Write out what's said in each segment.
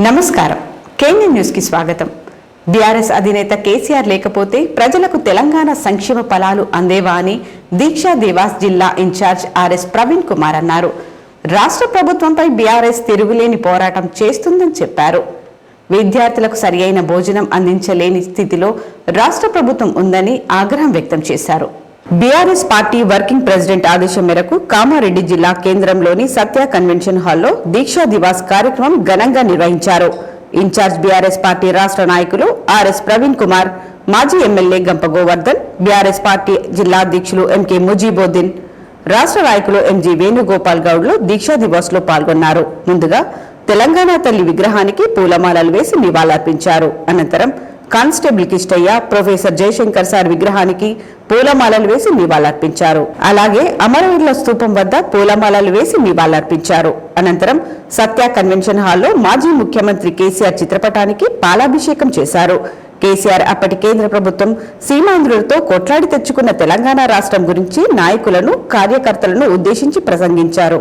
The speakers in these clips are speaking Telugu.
నమస్కారం. కేంద్ర న్యూస్ కి స్వాగతం. బీఆర్ఎస్ అధినేత కేసీఆర్ లేకపోతే ప్రజలకు తెలంగాణ సంక్షేమ ఫలాలు అందేవా అని దీక్షా దేవాస్ జిల్లా ఇన్ఛార్జ్ ఆర్ఎస్ ప్రవీణ్ కుమార్ అన్నారు. రాష్ట్ర ప్రభుత్వంపై బీఆర్ఎస్ తిరుగులేని పోరాటం చేస్తుందని చెప్పారు. విద్యార్థులకు సరియైన భోజనం అందించలేని స్థితిలో రాష్ట్ర ప్రభుత్వం ఉందని ఆగ్రహం వ్యక్తం చేశారు. బీఆర్ఎస్ పార్టీ వర్కింగ్ ప్రెసిడెంట్ ఆదేశం మేరకు కామారెడ్డి జిల్లా కేంద్రంలోని సత్య కన్వెన్షన్ హాల్లో దీక్షా దివాస్ కార్యక్రమం ఘనంగా నిర్వహించారు. ఇన్ఛార్జ్ బీఆర్ఎస్ పార్టీ రాష్ట్ర నాయకులు ఆర్ఎస్ ప్రవీణ్ కుమార్, మాజీ ఎమ్మెల్యే గంప గోవర్ధన్, బీఆర్ఎస్ పార్టీ జిల్లా అధ్యక్షులు ఎంకే ముజీబుద్దీన్, రాష్ట్ర నాయకులు ఎంజీ వేణుగోపాల్ గౌడ్లు దీక్షా దివాస్ లో పాల్గొన్నారు. ముందుగా తెలంగాణ తల్లి విగ్రహానికి పూలమాలలు వేసి నివాళులర్పించారు. అనంతరం constable Kishtaiah, professor Jayashankar sir విగ్రహానికి పూలమాలలు వేసి నివాళులర్పించారు. అలాగే అమరవీరుల స్తూపం వద్ద పూలమాలలు వేసి నివాళులర్పించారు. అనంతరం సత్య కన్వెన్షన్ హాల్లో మాజీ ముఖ్యమంత్రి కేసీఆర్ చిత్రపటానికి పాలాభిషేకం చేశారు. కేసీఆర్ అప్పటి కేంద్ర ప్రభుత్వం సీమాంధ్రులతో కొట్లాడి తెచ్చుకున్న తెలంగాణ రాష్ట్రం గురించి నాయకులను, కార్యకర్తలను ఉద్దేశించి ప్రసంగించారు.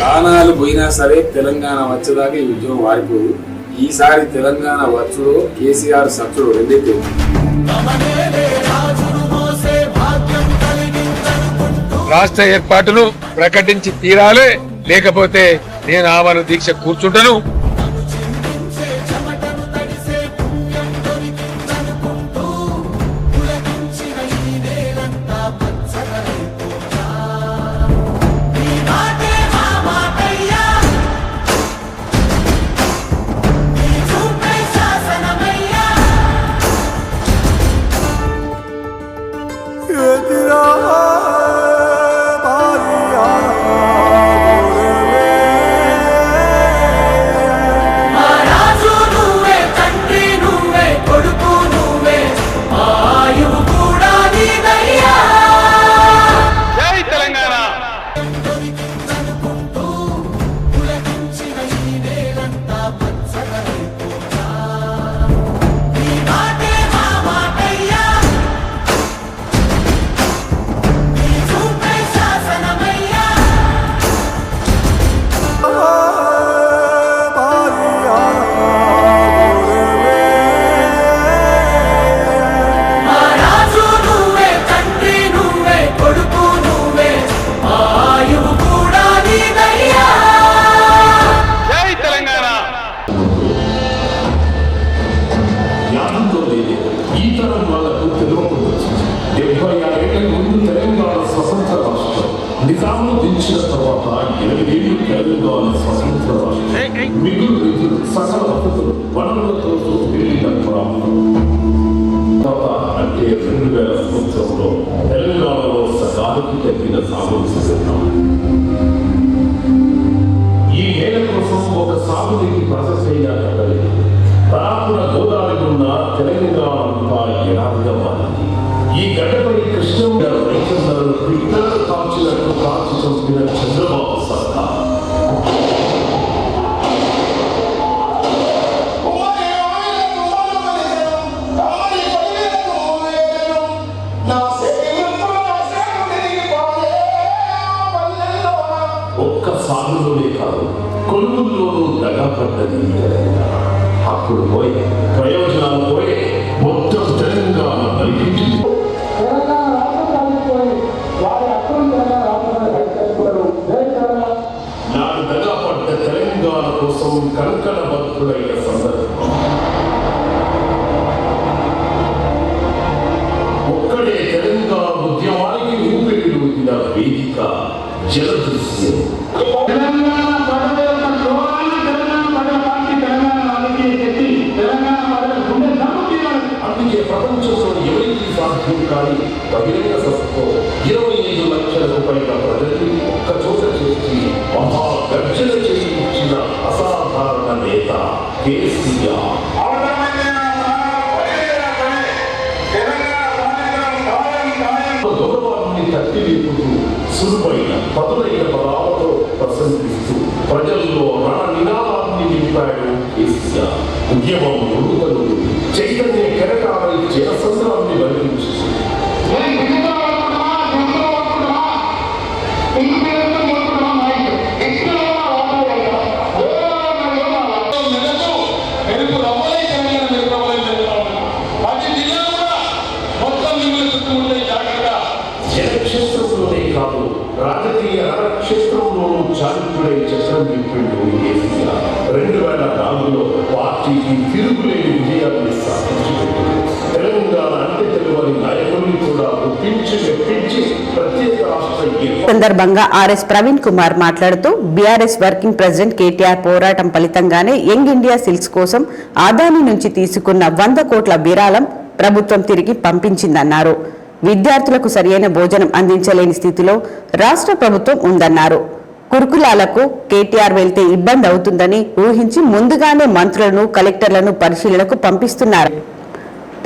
ప్రాణాలు పోయినా సరే తెలంగాణ వచ్చేదాకా ఈ ఉద్యమం వారిపోదు. ఈసారి తెలంగాణ వచ్చుడు, కేసీఆర్ సచ్చుడు రెండైతే రాష్ట్ర ఏర్పాటును ప్రకటించి తీరాలే, లేకపోతే నేను ఆమరణ దీక్ష కూర్చుంటాను. నిజామును దించిన తర్వాత 8 ఏళ్ళు తెలంగాణ స్వతంత్ర రాష్ట్రం మిగులు నిధులు, సకల వసతులు, వనరులతో వెళ్ళిన అంటే 2000 సంవత్సరంలో తెలంగాణలో సగానికి తగ్గిన సాగులు చేస్తున్నాం. ఈ నేల కోసం ఒక సాగునీటి ప్రాసెస్ అయ్యాలి. రాకుల గోదావరి ఉన్న తెలంగాణ అంతా ఎడారిగా మారింది. ఈ గడ్డపై కృష్ణ రైతులను పిట్టలు కాల్చినట్టు కాల్చి చంపిన చంద్రబాబు సర్కార్ ఒక్క సాగులోనే కాదు, కొనుగోలులోనూ దగాపడ్డది. అప్పుడు పోయి ప్రయోజనాలు పోయి మొత్తం తెలంగాణ బలిపించింది. నాడు దగాపడ్డ తెలంగాణ కోసం కంకణ భక్తులైన సందర్భం ఒక్కడే తెలంగాణ ఉద్యమానికి ఊపిరిలూదిన వేదిక జలదృశ్యం. అందుకే ప్రపంచంలో ఎవరికి సాధ్యం కాని బహిరంగ సభతో 25 లక్షలకు పైగా ప్రజలు ఒక్క చోట చేసి మహాగర్జన చేయించిన అసాధారణ నేత కేసీఆర్. గౌరవాన్ని తట్టి లేపుతూ సులువైన పదులైన పదాలతో ప్రశంసిస్తూ ప్రజల్లో రణ నినాదాన్ని నింపాడు కేసీఆర్. ఉద్యమం చైతన్య కెరటాలై జనసంద్రాన్ని బంధించి జనక్షేత్రంలోనే కాదు రాజకీయ రణక్షేత్రంలోనూ చాణక్యుడై చక్రం తిప్పిండు కేసీఆర్. 2004లో పార్టీకి తిరుగులేని విజయాన్ని సాధించిపెట్టింది. తెలంగాణ అంటే తెలుగుని నాయకుల్ని కూడా ఒప్పించి మెప్పించి ప్రత్యేక రాష్ట్ర సందర్భంగా ఆర్ఎస్ ప్రవీణ్ కుమార్ మాట్లాడుతూ బీఆర్ఎస్ వర్కింగ్ ప్రెసిడెంట్ కేటీఆర్ పోరాటం ఫలితంగానే యంగ్ ఇండియా సిల్క్స్ కోసం అదానీ నుంచి తీసుకున్న 100 కోట్ల విరాళం ప్రభుత్వం తిరిగి పంపించిందన్నారు. విద్యార్థులకు సరియైన భోజనం అందించలేని స్థితిలో రాష్ట్ర ప్రభుత్వం ఉందన్నారు. కురుకులాలకు కేటీఆర్ వెళ్తే ఇబ్బంది అవుతుందని ఊహించి ముందుగానే మంత్రులను కలెక్టర్లను పరిశీలనకు పంపిస్తున్నారు.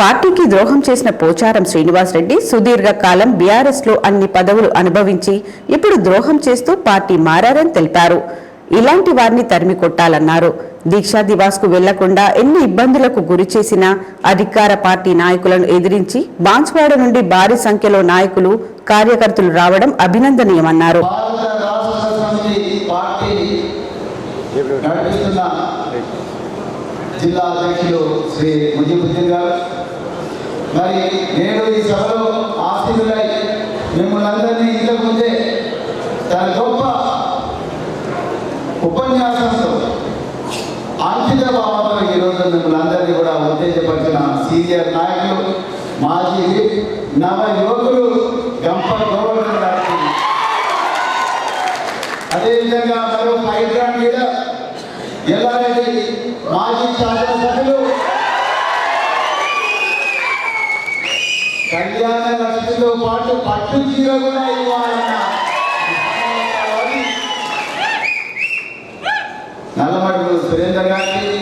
పార్టీకి ద్రోహం చేసిన పోచారం శ్రీనివాసరెడ్డి సుదీర్ఘకాలం బీఆర్ఎస్ లో అన్ని పదవులు అనుభవించి ఇప్పుడు ద్రోహం చేస్తూ పార్టీ మారని తెలిపారు. ఇలాంటి వారిని తరిమి కొట్టాలన్నారు. దీక్షా దివాస్ కు వెళ్లకుండా ఎన్ని ఇబ్బందులకు గురి చేసినా అధికార పార్టీ నాయకులను ఎదిరించి బాన్స్వాడ నుండి భారీ సంఖ్యలో నాయకులు కార్యకర్తలు రావడం అభినందనీయమన్నారు. జిల్లా అధ్యక్షులు శ్రీ ముజీబుద్దీన్ గారు, మరి నేడు ఈ సభలో ఆశీనులై మిమ్మల్ని అందరినీ ఇంతకు ముందే తన గొప్ప ఉపన్యాసంతో అంకిత భావంతో ఈరోజు మిమ్మల్ని అందరినీ కూడా ఉత్తేజపరిచిన సీనియర్ నాయకులు, మాజీ నవ యువకులు గంపర్ గోవర్ధన్ గారికి, అదేవిధంగా మరో హైదరాబాద్ మీద ఎల్లారెడ్డి మాజీ శాసనసభ్యులు, కళ్యాణ లక్ష్మితో పాటు పట్టు చీర కూడా ఇవ్వాలన్న నల్లమడుగు సురేందర్ గారికి,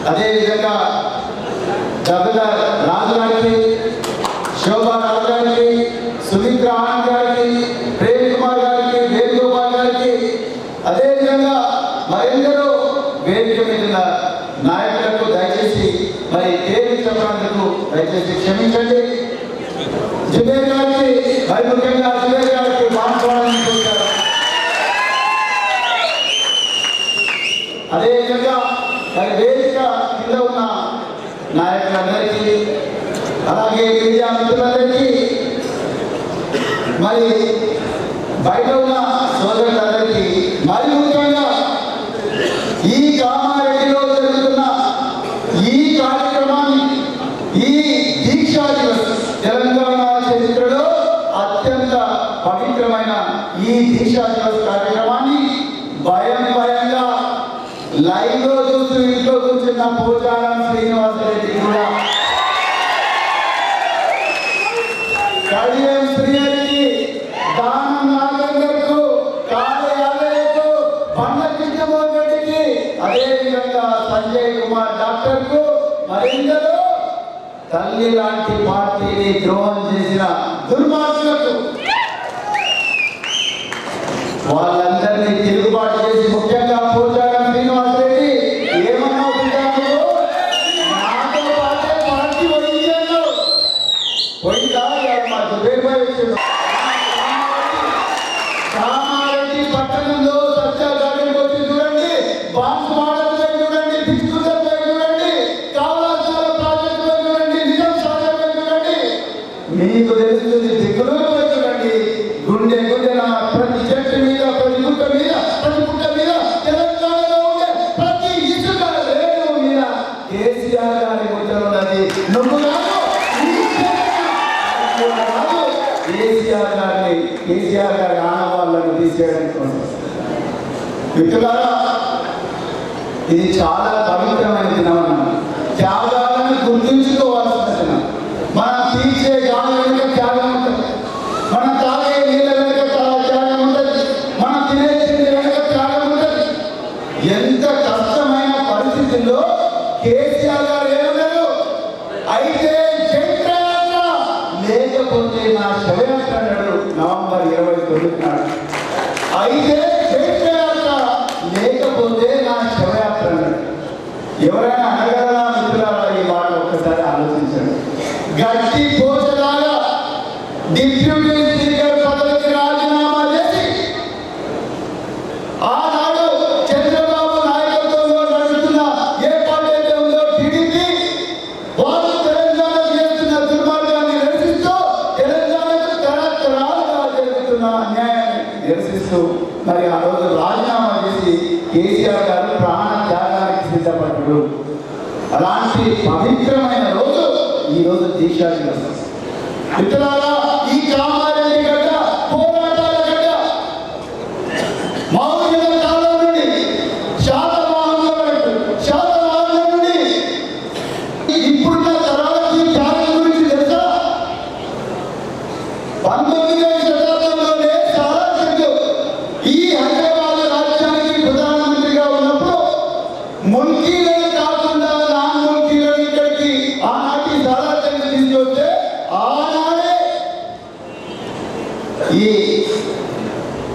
అదేవిధంగా డబ్బుల రాజు గారికి, శోభా రాజు గారికి, సుమిత్ర ఆనంద్ గారికి, ప్రేమ్ కుమార్ గారికి, వేణుగోపాల్ గారికి, అదేవిధంగా మరెందరో వేదిక మీద నాయకులకు దయచేసి మరి పేరు చెప్పడానికి దయచేసి క్షమించండి. జుబేర్ గారికి మరి ముఖ్యంగా జుబేర్ గారికి మాట్లాడాలని చూశారు. అదేవిధంగా మరి వేదిక కింద ఉన్న నాయకులందరికీ, అలాగే మీడియా మిత్రులందరికీ, మరి బయట ఉన్న సోదరులందరికీ, మరి ముఖ్యంగా ఈ కామారెడ్డిలో జరుగుతున్న ఈ కార్యక్రమాన్ని, ఈ దీక్షా దివస్ తెలంగాణ చరిత్రలో అత్యంత పవిత్రమైన ఈ దీక్షా దివస్ కార్యక్రమాన్ని భయంగా లైవ్ లో చూస్తూ ఇంట్లో కూర్చున్న పోచారం శ్రీనివాసరెడ్డి కూడా, కడియం శ్రీహరికి, దానం నాగేందర్కు, కాళయాలయకు, బండ కృష్ణమోహన్ రెడ్డికి, అదేవిధంగా సంజయ్ కుమార్ డాక్టర్కు, మరెందరో తల్లి లాంటి పార్టీని ద్రోహం చేసిన దుర్మార్గులకు వాళ్ళందరినీ తిరుగుబాటు చేసి ముఖ్యంగా పోచారం శ్రీనివాసరెడ్డి ఏమన్నా నాతో పాటే పార్టీ పోయిందో పోయిందా మా దుర్భేపై వచ్చాడు. కామారెడ్డి పట్టణంలో సత్యాగ్రహం వచ్చి చూడండి, బాన్స్ మోడల్ చూడండి, బిస్కుటర్ చూడండి, కావలసిన ప్రాజెక్టు చూడండి, నిజం సాగర్ చూడండి, మీకు తెలుస్తుంది. దిగులు చూడండి, గుండె ప్రతి చెట్టు మీద, ప్రతి గుట్ట మీద, ప్రతి గుట్ట మీద, తెలంగాణలో ఉండే ప్రతి ఇసుక రేణు మీద కేసీఆర్ గారి ముద్ర ఉన్నది. నువ్వు కాదు, కేసీఆర్ గారి ఆనవాళ్ళను తీసేయడం. మిత్రులారా, ఇది చాలా పవిత్రమైన దినం అన్నాం. త్యాగాలను గుర్తుంచుకోవాల్సిన దినం. మనం తీర్చే గాలి వెనుక త్యాగం ఉంటుంది, మనం తాగే నీళ్ళ వెనుక త్యాగం ఉంటుంది, మనం తినే తిండి వెనుక త్యాగం ఉంటుంది. ఎంత కష్టమైన పరిస్థితుల్లో కేసీఆర్ గారు ఏమన్నారు? అయితే చైత్రయాత్ర లేకపోతే నా శవయాత్ర అన్నాడు నవంబర్ 29 నాడు. అయితే చైత్రయాత్ర లేకపోతే నా శవయాత్ర అన్నాడు. ఎవరైనా అనగలరా మిత్రులారా ఈ మాట? డిప్యూటీ స్పీకర్ పదవికి రాజీనామా చేసి ఆనాడు చంద్రబాబు నాయకత్వంలో నడుస్తున్న ఏ పార్టీ అయితే ఉందో టీడీపీ వాళ్ళు తెలంగాణ చేస్తున్న దుర్మార్గాన్ని నిరసిస్తూ తెలంగాణకు తరతరాలుగా జరుగుతున్న అన్యాయాన్ని నిరసిస్తూ మరి ఆ రోజు రాజీనామా చేసి కేసీఆర్ గారు ప్రాణ త్యాగానికి సిద్ధపడ్డాడు. అలాంటి పవిత్రమైన రోజు ఈ రోజు దీక్షా దివస్. మిత్రులారా, ఈ కామారెడ్డి గడ్డ పోరాటాల గడ్డ మౌర్యుల కాలం నుండి శాతవాహనుల నుండి ఇప్పుడున్న తరాలకి త్యాగం గురించి తెలుసా? 19వ శతాబ్దంలోనే సారాచంద్రు ఈ హైదరాబాద్ రాజ్యానికి ప్రధానమంత్రిగా ఉన్నప్పుడు ముల్కీలను కాకుండా నాన్ ముల్కీలను ఇక్కడికి ఆనాటి సారాచంద్రు తీసుకొస్తే ఆనాడే ఈ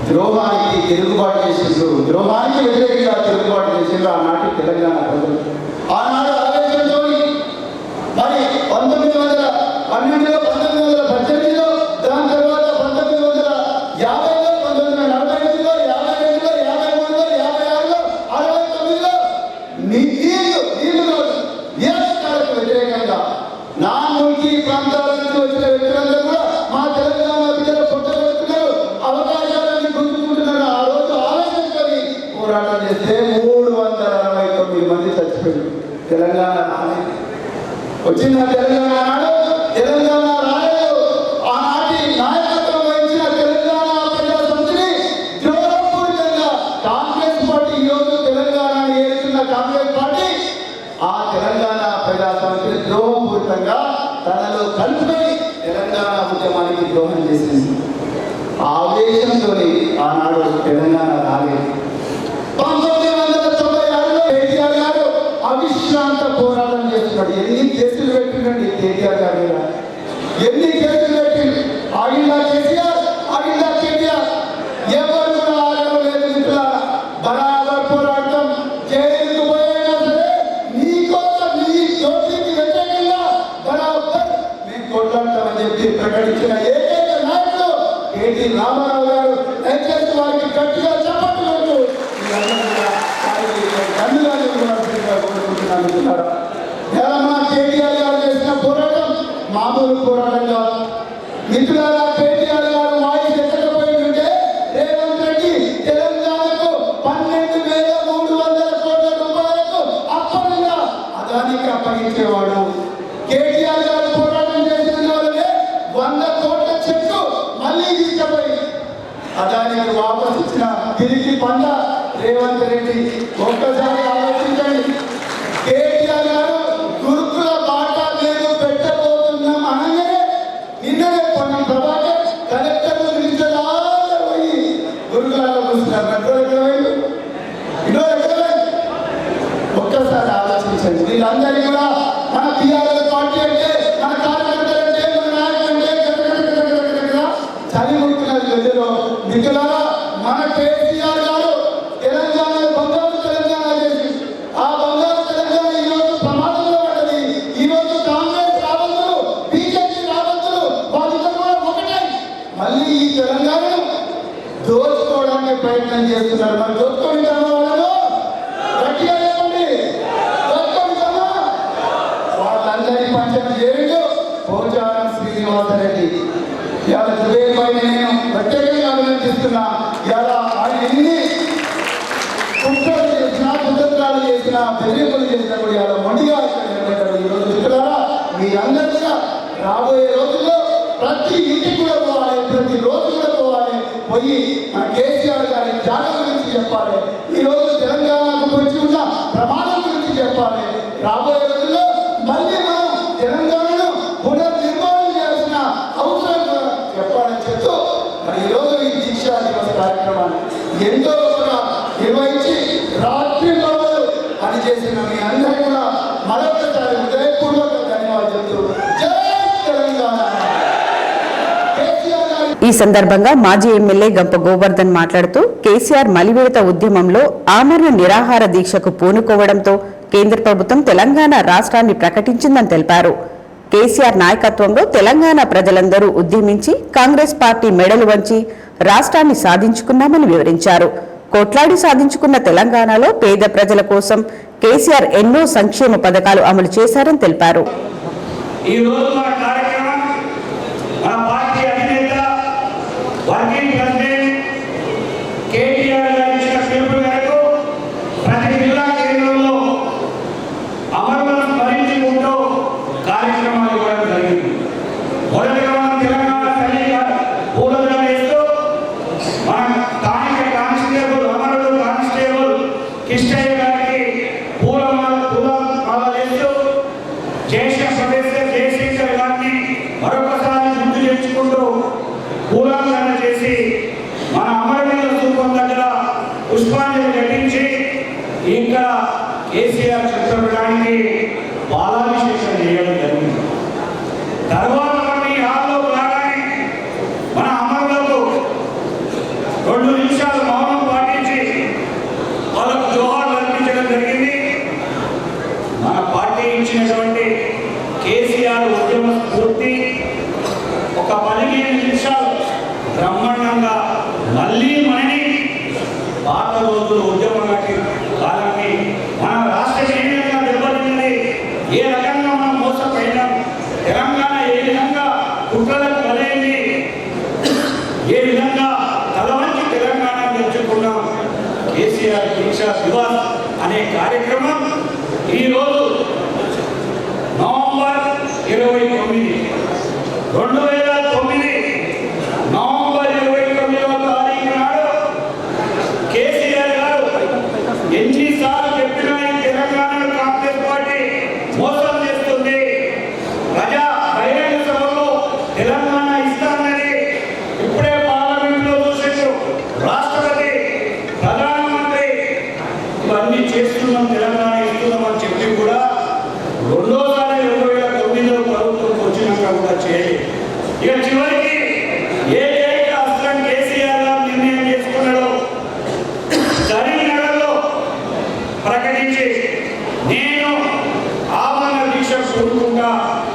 ద్రోహానికి తిరుగుబాటు చేసిండ్రు, ద్రోహానికి వ్యతిరేకంగా తిరుగుబాటు చేసిండ్రు ఆనాటి తెలంగాణ ప్రజలు. ఆనాడు ఆవేశంతో మరి 1912 1918 దాని తర్వాత 1950 1945 52 53 56 69 నియామకాలకు వ్యతిరేకంగా నాన్ ముల్కీ ప్రాంతాల నుంచి వచ్చిన వ్యక్తులందరూ కూడా మా తెలంగాణ బిడ్డలు పుట్టబెడుతున్నారు, అవకాశాలను గుర్తుకుంటున్నారు. ఆ రోజు ఆలోచనతో పోరాటం చేస్తే 369 మంది చచ్చిపోయారు. తెలంగాణ రాలేదు. వచ్చిన తెలంగాణ నాడు తెలంగాణ రాలేదు. ఆనాటి నాయకత్వం వహించిన తెలంగాణ ప్రజా సమితిని ద్రోహపూరితంగా కాంగ్రెస్ పార్టీ ఈరోజు తెలంగాణని ఏలుతున్న కాంగ్రెస్ పార్టీ ఆ తెలంగాణ ప్రజా సమితిని ద్రోహపూరితంగా తనలో కలిపి తెలంగాణ ఉద్యమానికి ద్రోహం చేసింది. ఆవేశంతో ఆనాడు తెలంగాణ రాలేదు. 1996లో కేటీఆర్ గారు అవిశ్రాంత పోరాటం చేస్తున్నాడు. ఎన్ని కేసులు పెట్టిండండి కేటీఆర్ గారి మీద, ఎన్ని కేసులు పెట్టిండు. ఆగిందా కేసీఆర్, ఆగిందా కేటీఆర్? ఎవరు కూడా ఆగడం లేదు. మిత్రులారా, బరాబర్ పోరాటం. జైలుకు పోయినా సరే నీకోసం నీ దోషికి వ్యతిరేకంగా బరాబర్ మేము కొట్లాడతామని చెప్పి ప్రకటించిన ఏకైక నాయకుడు కేటీ రామారావు గారు. దయచేసి వారికి గట్టిగా చప్పట్లు కొడుతూ కోరుకుంటున్నాను. తెలంగాణ కేటీఆర్ గారు చేసిన పోరాటం మామూలు పోరాటం కాదు. మిత్రులారా, కేటీఆర్ గారు వాయిస్ ఎత్తకపోయిందంటే రేవంత్ రెడ్డి తెలంగాణకు 12,300 కోట్ల రూపాయలకు అప్పనంగా అదానికి అప్పగించేవాడు. కేటీఆర్ గారు పోరాటం చేసిన వల్లనే 100 కోట్ల చెక్కు మళ్ళీ తీసుకుపోయి అదానికి వాపసు ఇచ్చిన తిరిగి పండ రేవంత్ రెడ్డి. ఒక్కసారి ఆలోచించండి. కేటీఆర్ గారు గురుకుల బాట లేదు పెట్టబోతున్నాం అనగానే నిన్ననే పొన్నం ప్రభాకర్ కలెక్టర్లు పిలిచేలా పోయి గురుకులాల్లో కూర్చున్నారు. ఒక్కసారి ఆలోచించండి. వీళ్ళందరినీ కూడా మన టీఆర్ఎస్ పార్టీ అంటే, మన కార్యకర్తలంటే, మన నాయకులంటే చలిముడుతున్నారు ప్రజలు. మిత్రులారా, మన కేసీఆర్ గారు తెలంగాణ బంగారు తెలంగాణ చేసి ఆ బంగారు తెలంగాణ ఈరోజు ప్రమాదంలో పడ్డది. ఈరోజు కాంగ్రెస్ రాబందులు, బీజేపీ రాబందులు వాళ్ళిద్దరు కూడా ఒకటే మళ్ళీ ఈ తెలంగాణను దోచుకోవడానికి ప్రయత్నం చేస్తున్నారు. మరి దోచుకుంటామా వాళ్ళు? గట్టిగా చెప్పండి, దోచుకుంటామా? వాళ్ళందరి పంచన చేరుడు పోచారం శ్రీనివాసరెడ్డి. ఇవాళ జుబేర్ పైన నేను ప్రత్యేకంగా అభినందిస్తున్నా. ఇవాళ ఆయన ఎన్ని కుట్రలు చేసినా, కుతంత్రాలు చేసినా, బెదిరింపులు చేసినా కూడా ఇవాళ మొండిగా నిలబడ్డాడు. ఈరోజు మిత్రులారా, మీరందరూ కూడా రాబోయే రోజుల్లో ప్రతి ఇంటికి కూడా పోవాలి, ప్రతి రోజు కూడా పోవాలి. పోయి మన కేసీఆర్ గారి త్యాగం గురించి చెప్పాలి. ఈరోజు తెలంగాణకు వచ్చి ఉన్న ప్రమాదం గురించి చెప్పాలి. రాబోయే రోజుల్లో మళ్ళీ మనం తెలంగాణను పునర్నిర్మాణం చేయాల్సిన అవసరం కూడా చెప్పాలని చెప్తూ మరి ఈరోజు ఈ దీక్షా దివస్ కార్యక్రమాన్ని ఎంతో నిర్వహించి రాత్రి పగలు పనిచేసిన మీ అందరికీ కూడా మరొకసారి హృదయపూర్వక ధన్యవాదాలు చెప్తూ జై తెలంగాణ. ఈ సందర్భంగా మాజీ ఎమ్మెల్యే గంప గోవర్ధన్ మాట్లాడుతూ కేసీఆర్ మలివిడత ఉద్యమంలో ఆమరణ నిరాహార దీక్షకు పూనుకోవడంతో కేంద్ర ప్రభుత్వం తెలంగాణ రాష్ట్రాన్ని ప్రకటించిందని తెలిపారు. కేసీఆర్ నాయకత్వంలో తెలంగాణ ప్రజలందరూ ఉద్యమించి కాంగ్రెస్ పార్టీ మెడలు వంచి రాష్ట్రాన్ని సాధించుకున్నామని వివరించారు. కోట్లాడి సాధించుకున్న తెలంగాణలో పేద ప్రజల కోసం కేసీఆర్ ఎన్నో సంక్షేమ పథకాలు అమలు చేశారని తెలిపారు. ఈ రోజు మన కార్యక్రమం మన పార్టీ అధినేత వర్కింగ్ ప్రెసిడెంట్ కేటీఆర్ గారు ఇచ్చిన పిలుపు మేరకు ప్రతి జిల్లా కేంద్రంలో అమరులను స్మరించుకుంటూ కార్యక్రమాలు ఇవ్వడం జరిగింది. మొదటిగా మనం తెలంగాణ సైనిక పూలదండ వేస్తూ మన స్థానిక కానిస్టేబుల్ అమరుడు కానిస్టేబుల్ కిష్టయ్య గారికి పూలమాల వేస్తూ జయశంకర్ గారిని మరొకసారి గుర్తు తెచ్చుకుంటూ పూలమాల చేసి మన అమరవీరుల స్థూపం దగ్గర పుష్పాంజలి ఘటించి ఇంకా కేసీఆర్ చిత్రపటానికి పాలాభిషేకం చేయడం జరిగింది. తర్వాత మనం ఈ హాల్లో రాగానే మన అమరులకు 2 నిమిషాలు మౌనం పాటించి వాళ్ళకు జోహార్లు అర్పించడం జరిగింది. మన పార్టీ ఇచ్చినటువంటి కేసీఆర్ ఉద్యమ స్ఫూర్తి ఒక 15 నిమిషాలు బ్రహ్మాండంగా మళ్ళీ మనని పాత రోజులు ఉద్యమం కాలాన్ని మన రాష్ట్రం ఏ విధంగా దెబ్బతిన్నది, ఏ రకంగా మనం మోసపోయినాం, తెలంగాణ ఏ విధంగా కుట్రలకు బలైంది, ఏ విధంగా తలవంచి తెలంగాణ తెచ్చుకున్నాం. కేసీఆర్ దీక్ష దివాస్ అనే కార్యక్రమం ఈరోజు నవంబర్ 29, 2009 నవంబర్ 29వ తారీఖు నాడు కేసీఆర్ గారు ఎన్నిసార్లు చెప్పినా ఈ తెలంగాణ కాంగ్రెస్ పార్టీ మోసం చేస్తుంది, ప్రజా బహిరంగ సభలో తెలంగాణ ఇస్తానని ఇప్పుడే పార్లమెంట్లో చూసారు, రాష్ట్రపతి ప్రధానమంత్రి ఇవన్నీ చేస్తున్నాం, తెలంగాణ ఇస్తున్నామని చెప్పి కూడా రెండోసారి 2009లో ప్రభుత్వం వచ్చినాక కూడా చేయలేదు. ఇక చివరికి ఏకైక అస్త్రం కేసీఆర్ గారు నిర్ణయం చేసుకున్నాడు. కరీంనగర్లో ప్రకటించి నేను ఆమరణ దీక్ష కోరుకుంటా,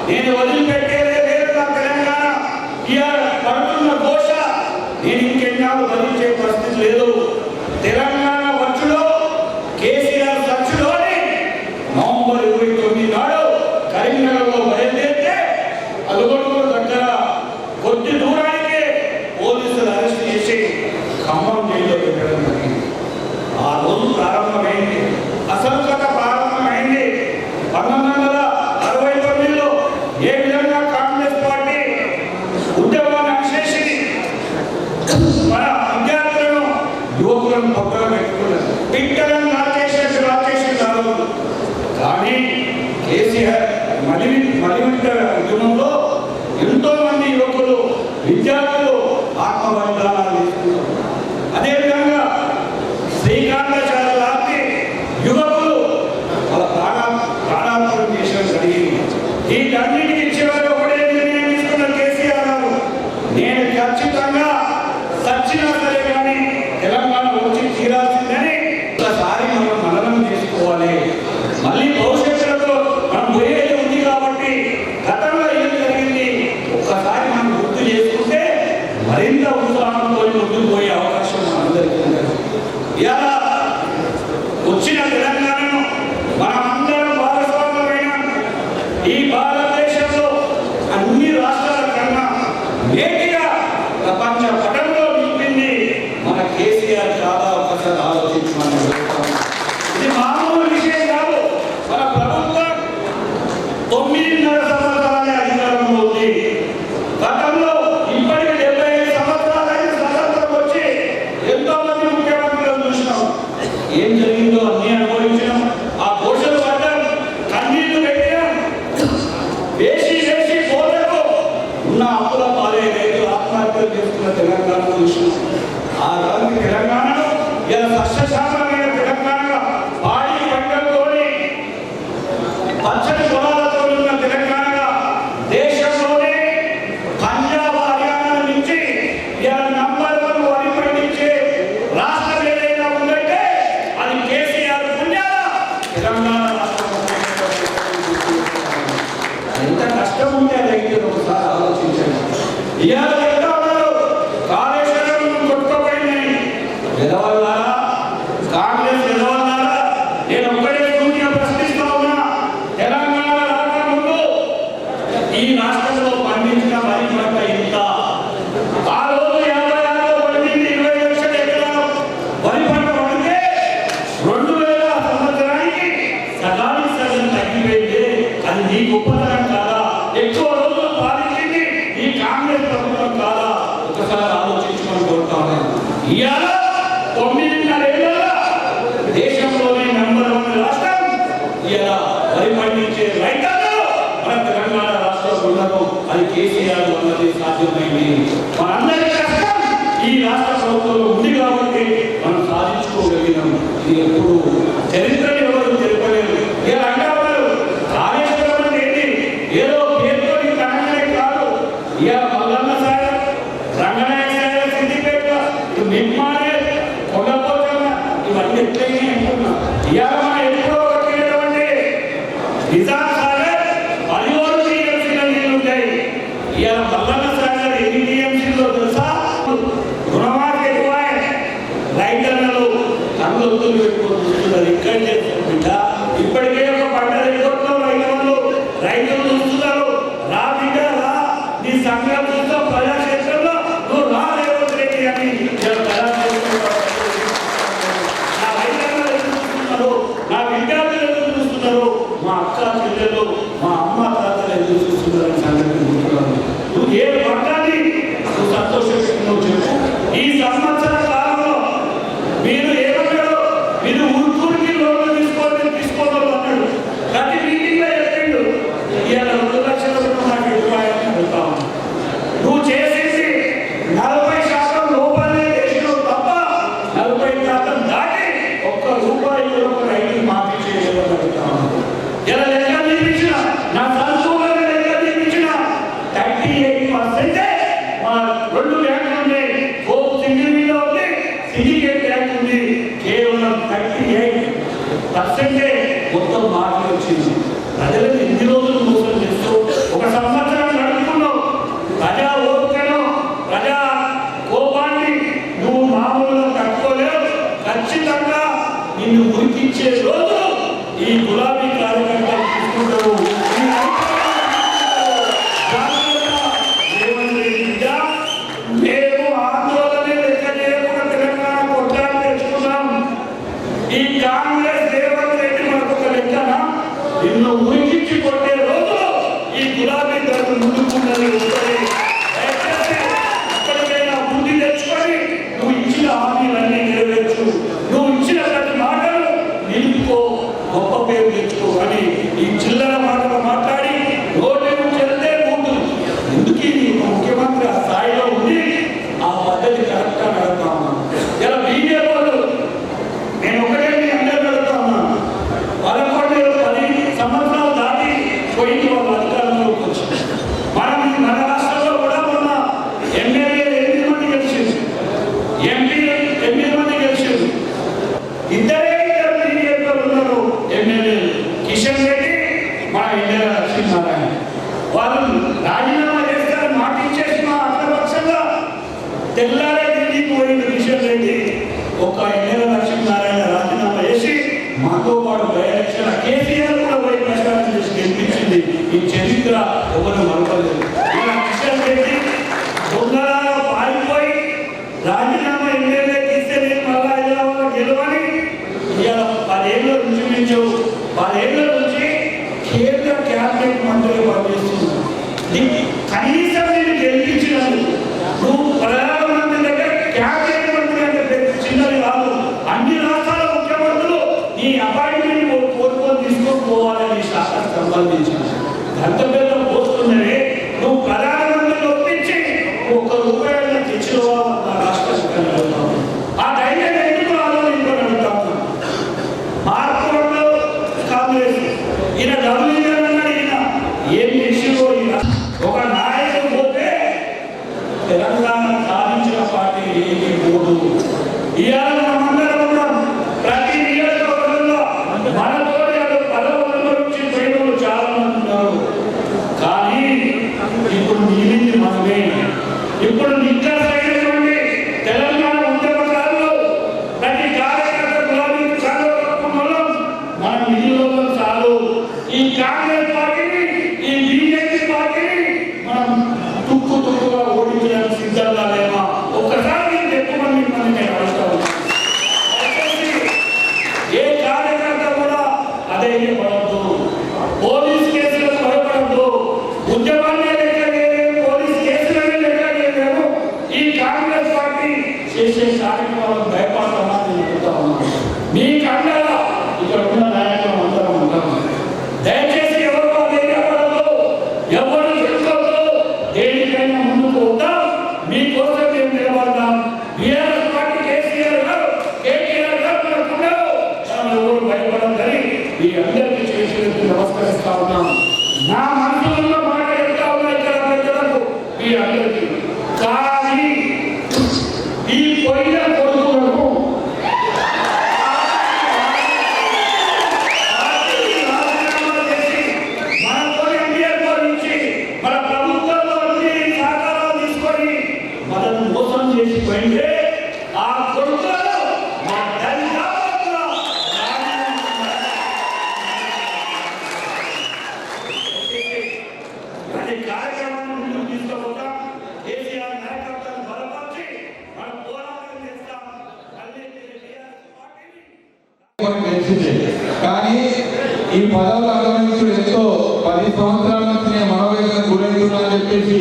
నేను వదిలిపెట్టేదే లేదు నా తెలంగాణ, ఇవాళ పడుతున్న ఘోష నేను ఇంకెన్నాళ్ళు భరించే పరిస్థితి లేదు. తెలంగాణ వచ్చులో కేసీఆర్ ఖర్చులోని నవంబర్ 29 నాడు కరీంనగర్లో బయలుదేరితే అలుగొండూరు దగ్గర కొద్ది దూరానికి పోలీసులు అరెస్ట్ చేసి ఖమ్మం జైల్లో పెట్టడం జరిగింది. ఆ రోజు ప్రారంభమైంది, అసలు కథ ప్రారంభమైంది. 1969లో ఏ విధంగా కాంగ్రెస్ పార్టీ ఉద్యమాన్ని అణిచేసి మన విద్యార్థులను యువకులను పక్కన పెట్టుకున్నారు, పిట్టలను రాజేసి కాదు. కానీ కేసీఆర్ మలిమిట్ట ఉద్యమంలో ఎంతో మంది యువకులు విద్యార్థులు ఆత్మబలిదానాలు తీసుకున్నారు. అదేవిధంగా శ్రీకాంతాచార్య లాంటి యువకులు వాళ్ళ ప్రాణార్పణ చేయడం జరిగింది. వీటన్నిటికీ చివరి ఒకటే నిర్ణయం తీసుకున్న కేసీఆర్ గారు, నేను ఖచ్చితంగా సచ్చినా సరే కానీ తెలంగాణ వచ్చి తీరాల్సిందని ఒకసారి మనం మననం చేసుకోవాలి. మళ్ళీ భవిష్యత్తులో మనం పోయేది ఉంది కాబట్టి గతంలో ఏం జరిగింది ఒక్కసారి మనం గుర్తు చేసుకుంటే మరింత ఉత్సాహంతో ముందుకు పోయే అవకాశం మనందరికీ ఉంటుంది. ఇలా వచ్చిన తెలంగాణను మనం అందరం భాగస్వామ్యమైన ఈ భారతదేశంలో అన్ని రాష్ట్రాల కన్నా నేటిగా ప్రపంచ పటంలో నిలిపింది మన కేసీఆర్. చాలా ఒకసారి ఆలోచించమని ఇది మామూలు విషయం కాదు. మన ప్రభుత్వం 9.5 సంవత్సరాలే అధికారంలో ఉంది. గతంలో ఇప్పటికి 75 సంవత్సరాలైన స్వతంత్రం వచ్చి ఎంతో మంది ముఖ్యమంత్రులను చూసినాం. ఏం జరిగిందో అన్ని అనుభవించినాం. ఆ ఘోషలు పడ్డాం, కన్నీళ్లు పెట్టినాం, వేసి పోలకు ఉన్న అప్పుల పాలే రైతులు ఆత్మహత్యలు చేస్తున్న తెలంగాణ చూసినాం. ఆ రోజు తెలంగాణను ఇలా సస్యశామమైన తెలంగాణగా పాడి పంటలతోని పచ్చని పొలాలతో ఉన్న తెలంగాణగా దేశంలోనే పంజాబ్ హర్యానా నుంచి ఇలా నంబర్ 1 వరి పండించే రాష్ట్రం ఏదైనా ఉందంటే అది కేసీఆర్ పుణ్యాల తెలంగాణ రాష్ట్రం. ఎంత కష్టం ఇవాళ చెప్తా ఉన్నారు కాళేశ్వరం కొట్టుకోపోయిందని. ఎదవల్లారా, కాంగ్రెస్ ఎదవల్లారా, నేను ఒక్కడే సూటిగా ప్రశ్నిస్తా ఉన్నా. తెలంగాణ రాకముందు ఈ రాష్ట్రంలో పండించిన వరి పంట ఎంత? ఆ రోజు 56లో పండింది 20 లక్షల ఎకరాలు వరి పంట పండితే 2000 సంవత్సరానికి సగానికి సగం తగ్గిపోయింది. అది నీ గొప్పతనం కాదా? ఎక్కువ రోజులు పాలించింది ఈ కాంగ్రెస్ ప్రభుత్వం కాదా? ఒకసారి ఆలోచించుకొని కోరుతా ఉన్నాను. ఇవాళ 9.5 ఏళ్ళ దేశంలోనే నంబర్ 1 రాష్ట్రం. ఇవాళ వరి పండించే రైతులు మన తెలంగాణ రాష్ట్రంలో ఉన్నారు. అది కేసీఆర్ వల్లనే సాధ్యమైంది. మనందరి కష్టం ఈ రాష్ట్ర ప్రభుత్వంలో ఉంది కాబట్టి మనం సాధించుకోగలిగినాం. ఇది ఎప్పుడు చరిత్రని ఎవరు తెలుపలేరు. ఇలా అంటారు కాళేశ్వరం అంటే ఏంటి? ఏదో పేరుతోని కనకనే కాదు. ఇలా మల్లన్న సాగర్, రంగనాయక సాగర్, సిద్దిపేట, ఇటు నిర్మాణే, కొండపోచమ్మ, ఇవన్నీ ఎట్లయినా అంటున్నా. ఇవాళ మనం ఎప్పుడో కట్టినటువంటి నిజాం సాగర్ 17 టీఎంసీల నీళ్లు ఉంటాయి. ఇవాళ మల్లన్న సాగర్ ఎన్ని టీఎంసీలో తెలుసా? రుణమాఫీ ఎక్కువ. రైతన్నలు కన్నులు పెట్టుకుంటున్నారు. ఇక్కడ చేస్తారు బిడ్డ. ఇప్పటికే ఒక పంట రిపోర్ట్లో రైతులు చూస్తున్నారు. రా బిడ్డ రా, నీ సంఘం చూస్తాం ప్రజాక్షేత్రంలో, నువ్వు రా రేవంత్ రెడ్డి అని నా రైతన్నలు ఎదురు చూస్తున్నారు, నా విద్యార్థులు ఎదురు చూస్తున్నారు, మా అక్క చెల్లెలు, మా అమ్మ తాతలు ఎదురు చూస్తున్నారని సంగతి గుర్తున్నాను. నువ్వు ఏ వర్గాన్ని నువ్వు సంతోషపెట్టినావు చెప్పు. ఈ సంవత్సర కాలంలో మీరు ఏమన్నాడు? మీరు ఊరికి లోన్లు తీసుకోవాలి అన్నాడు. ప్రతి మీటింగ్ లో చెప్పిండు ఇవాళ 2 లక్షల నాకు రూపాయలని అడుగుతావు. నువ్వు చేసేసి 40% లోపలనే చేసినావు తప్ప 40% దాటి ₹1 ఒక రైతు మాఫీ చేయలేదని అడుగుతావు. ఇలా లెక్క తీపించిన నా సంస్థలను లెక్క తీపించిన 38% మా 2 బ్యాంకులు ఉన్నాయి. సింగిల్ మీద ఉంది, సిండికేట్ బ్యాంక్ ఉంది. కేవలం 38% మొత్తం మాఫీ వచ్చింది. ప్రజలను ఎన్ని రోజులు మోసం చేస్తూ ఒక సంవత్సరం నడుపుకున్నావు. ప్రజా ఓపికను, ప్రజా కోపాన్ని నువ్వు మామూలుగా తట్టుకోలేవు. ఖచ్చితంగా నిన్ను ఉరికించే రోజు ఈ గులాబీ కార్యకర్తలు తీసుకుంటారు. మేము ఆందోళన లెక్క చేయకుండా తెలంగాణ కొట్టాలని తెచ్చుకున్నాం. ఈ కాంగ్రెస్ రేవంత్ రెడ్డి మనకు ఒక లెక్కన నిన్ను ఉరికించి కొట్టే రోజు ఈ గులాబీ దళం ముందుకున్నది వస్తుంది. ఇప్పటికైనా బుద్ధి తెచ్చుకొని నువ్వు ఇచ్చిన హామీలన్నీ నెరవేర్చు. నువ్వు ఇచ్చిన ప్రతి మాటలు నిలుపుకో, గొప్ప పేరు తెచ్చుకో అని ఈ చిల్లర మాటలు మాట్లాడి నోటేమో చెల్లితే ముందు ఎందుకు ఇది ముఖ్యమంత్రి ఆ స్థాయిలో ఉండి ఆ పద్ధతి కరెక్ట్గా నడుపుతా ఉన్నాను. ఇలా బీజేపీ వాళ్ళు నేను ఒకటే మీ అందరూ అడుగుతా ఉన్నాను. 11-10 సంవత్సరాలు దాటి పోయింది వాళ్ళ అధికారంలోకి వచ్చి. మన రాష్ట్రంలో కూడా మొన్న ఎమ్మెల్యేలు 8 మంది గెలిచింది, ఎంపీలు 8 మంది గెలిచింది. ఇద్దరు బీజేపీ ఉన్నారు ఎమ్మెల్యేలు, కిషన్ రెడ్డి, మన ఇండియా లక్ష్మీనారాయణ. వాళ్ళు రాజీనామా చేస్తారని మాట ఇచ్చేసి మా అగ్రపక్షంగా తెల్లారే ఢిల్లీకి పోయింది కిషన్ రెడ్డి. ఒక ఇండియా లక్ష్మీనారాయణ రాజీనామా చేసి మాతో పాటు బయలుదేరిన కేసీఆర్ కూడా పోయి ప్రచారం చేసి గెలిపించింది. ఈ చరిత్ర ఎవరు మరపలేదు. కిషన్ రెడ్డి దొంగలాగా పారిపోయి రాజీనామా ఎమ్మెల్యే తీస్తే నేను మళ్ళా హైదరాబాద్ గెలవని ఇవాళ 10 ఏళ్ళ నుంచి మించు 10 ఏళ్ళ నుంచి కేంద్ర క్యాబినెట్ మంత్రిగా పనిచేస్తున్నాను. కనీసం నేను గెలిపించినందుకు నువ్వు ప్రధానమంత్రి దగ్గర క్యాబినెట్ మంత్రి అంటే చిన్నది కాదు. అన్ని రాష్ట్రాల ముఖ్యమంత్రులు నీ అపాయింట్మెంట్ కోరుకొని తీసుకొని పోవాలని శాఖకు సంబంధించిన అంత పెద్ద పోస్తున్నవి నువ్వు ప్రధానమంత్రిని ఒప్పించి ₹1 తెచ్చినవా రాష్ట్ర ఆ ధైర్యం ఎందుకు ఆలోచించుకొని అడుగుతాము. మార్పు కాంగ్రెస్ ఈయన డబ్బులు ఈయన ఏం చేసిందో ఒక నాయకుడు పోతే తెలంగాణ సాధించిన పార్టీ ఏది పోదు. ఇవాళ మనమందరం ఉన్నాం. ప్రతి నియోజకవర్గంలో మనతో 10 నుంచి పోయిన చాలా మంది ఉన్నారు. కానీ ఇప్పుడు మిగిలింది మనమే. చేస్తున్నా అని చెప్పేసి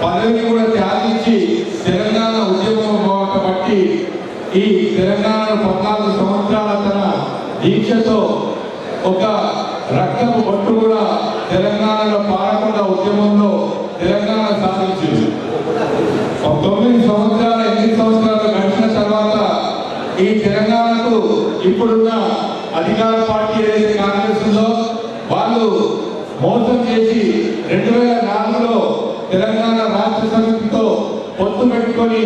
పదవిని కూడా త్యాగించి తెలంగాణ ఉద్యమం బట్టి ఈ తెలంగాణ 14 సంవత్సరాల తన దీక్షతో ఒక రక్తపు పట్టు కూడా తెలంగాణలో పారకుండా ఉద్యమంలో తెలంగాణ సాధించింది. 9 సంవత్సరాలు 8 సంవత్సరాలు గడిచిన తర్వాత ఈ తెలంగాణకు ఇప్పుడున్న అధికార పార్టీ ఏదైతే కాంగ్రెస్ ఉందో వాళ్ళు మోసం చేసి 2004లో తెలంగాణ రాష్ట్ర సమితితో పొత్తు పెట్టుకొని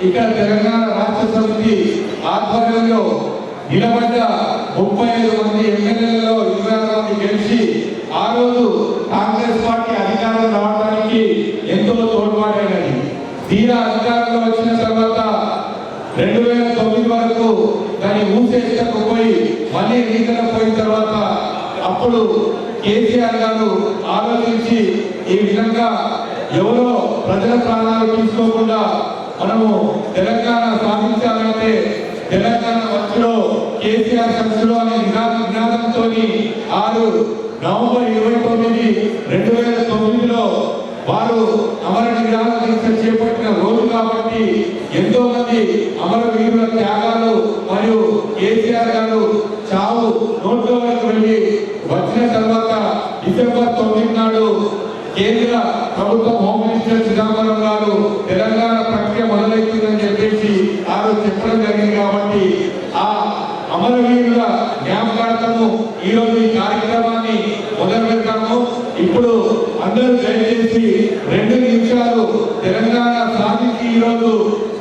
ఇక్కడ తెలంగాణ రాష్ట్ర సమితి ఆధ్వర్యంలో నిలబడ్డ 35 మంది ఎమ్మెల్యేలలో 26 మంది గెలిచి ఆ రోజు కాంగ్రెస్ పార్టీ అధికారంలో రావడానికి ఎంతో తోడ్పాటైనది. తీరా అధికారంలో వచ్చిన తర్వాత 2009 వరకు దాన్ని ఊసేసుకపోయి మళ్ళీ ఎన్నికలకు పోయిన తర్వాత అప్పుడు కేసీఆర్ గారు ఆలోచించి ఈ విధంగా ఎవరో ప్రజల ప్రాణాలు తీసుకోకుండా మనము తెలంగాణ సాధించాలంటే తెలంగాణ వచ్చులో కేసీఆర్ సంస్థలో అనే నినాదంతో 6 నవంబర్ 29, 2009లో వారు అమర నిరాహార దీక్ష చేపట్టిన రోజు కాబట్టి ఎంతో మంది అమరవీరుల త్యాగాలు మరియు కేసీఆర్ గారు చావు నోట్లో వరకు వెళ్ళి వచ్చిన తర్వాత డిసెంబర్ 9 నాడు కేంద్ర ప్రభుత్వ హోమ్ మినిస్టర్ చిదంబరం గారు తెలంగాణ ప్రక్రియ మొదలైతుందని చెప్పేసి ఆ రోజు చెప్పడం జరిగింది. కాబట్టి ఆ అమరవీరుల జ్ఞాపకార్థము ఈ రోజు ఈ కార్యక్రమాన్ని మొదలు పెడతాము. ఇప్పుడు అందరూ దయచేసి 2 నిమిషాలు తెలంగాణ సాధించి ఈ రోజు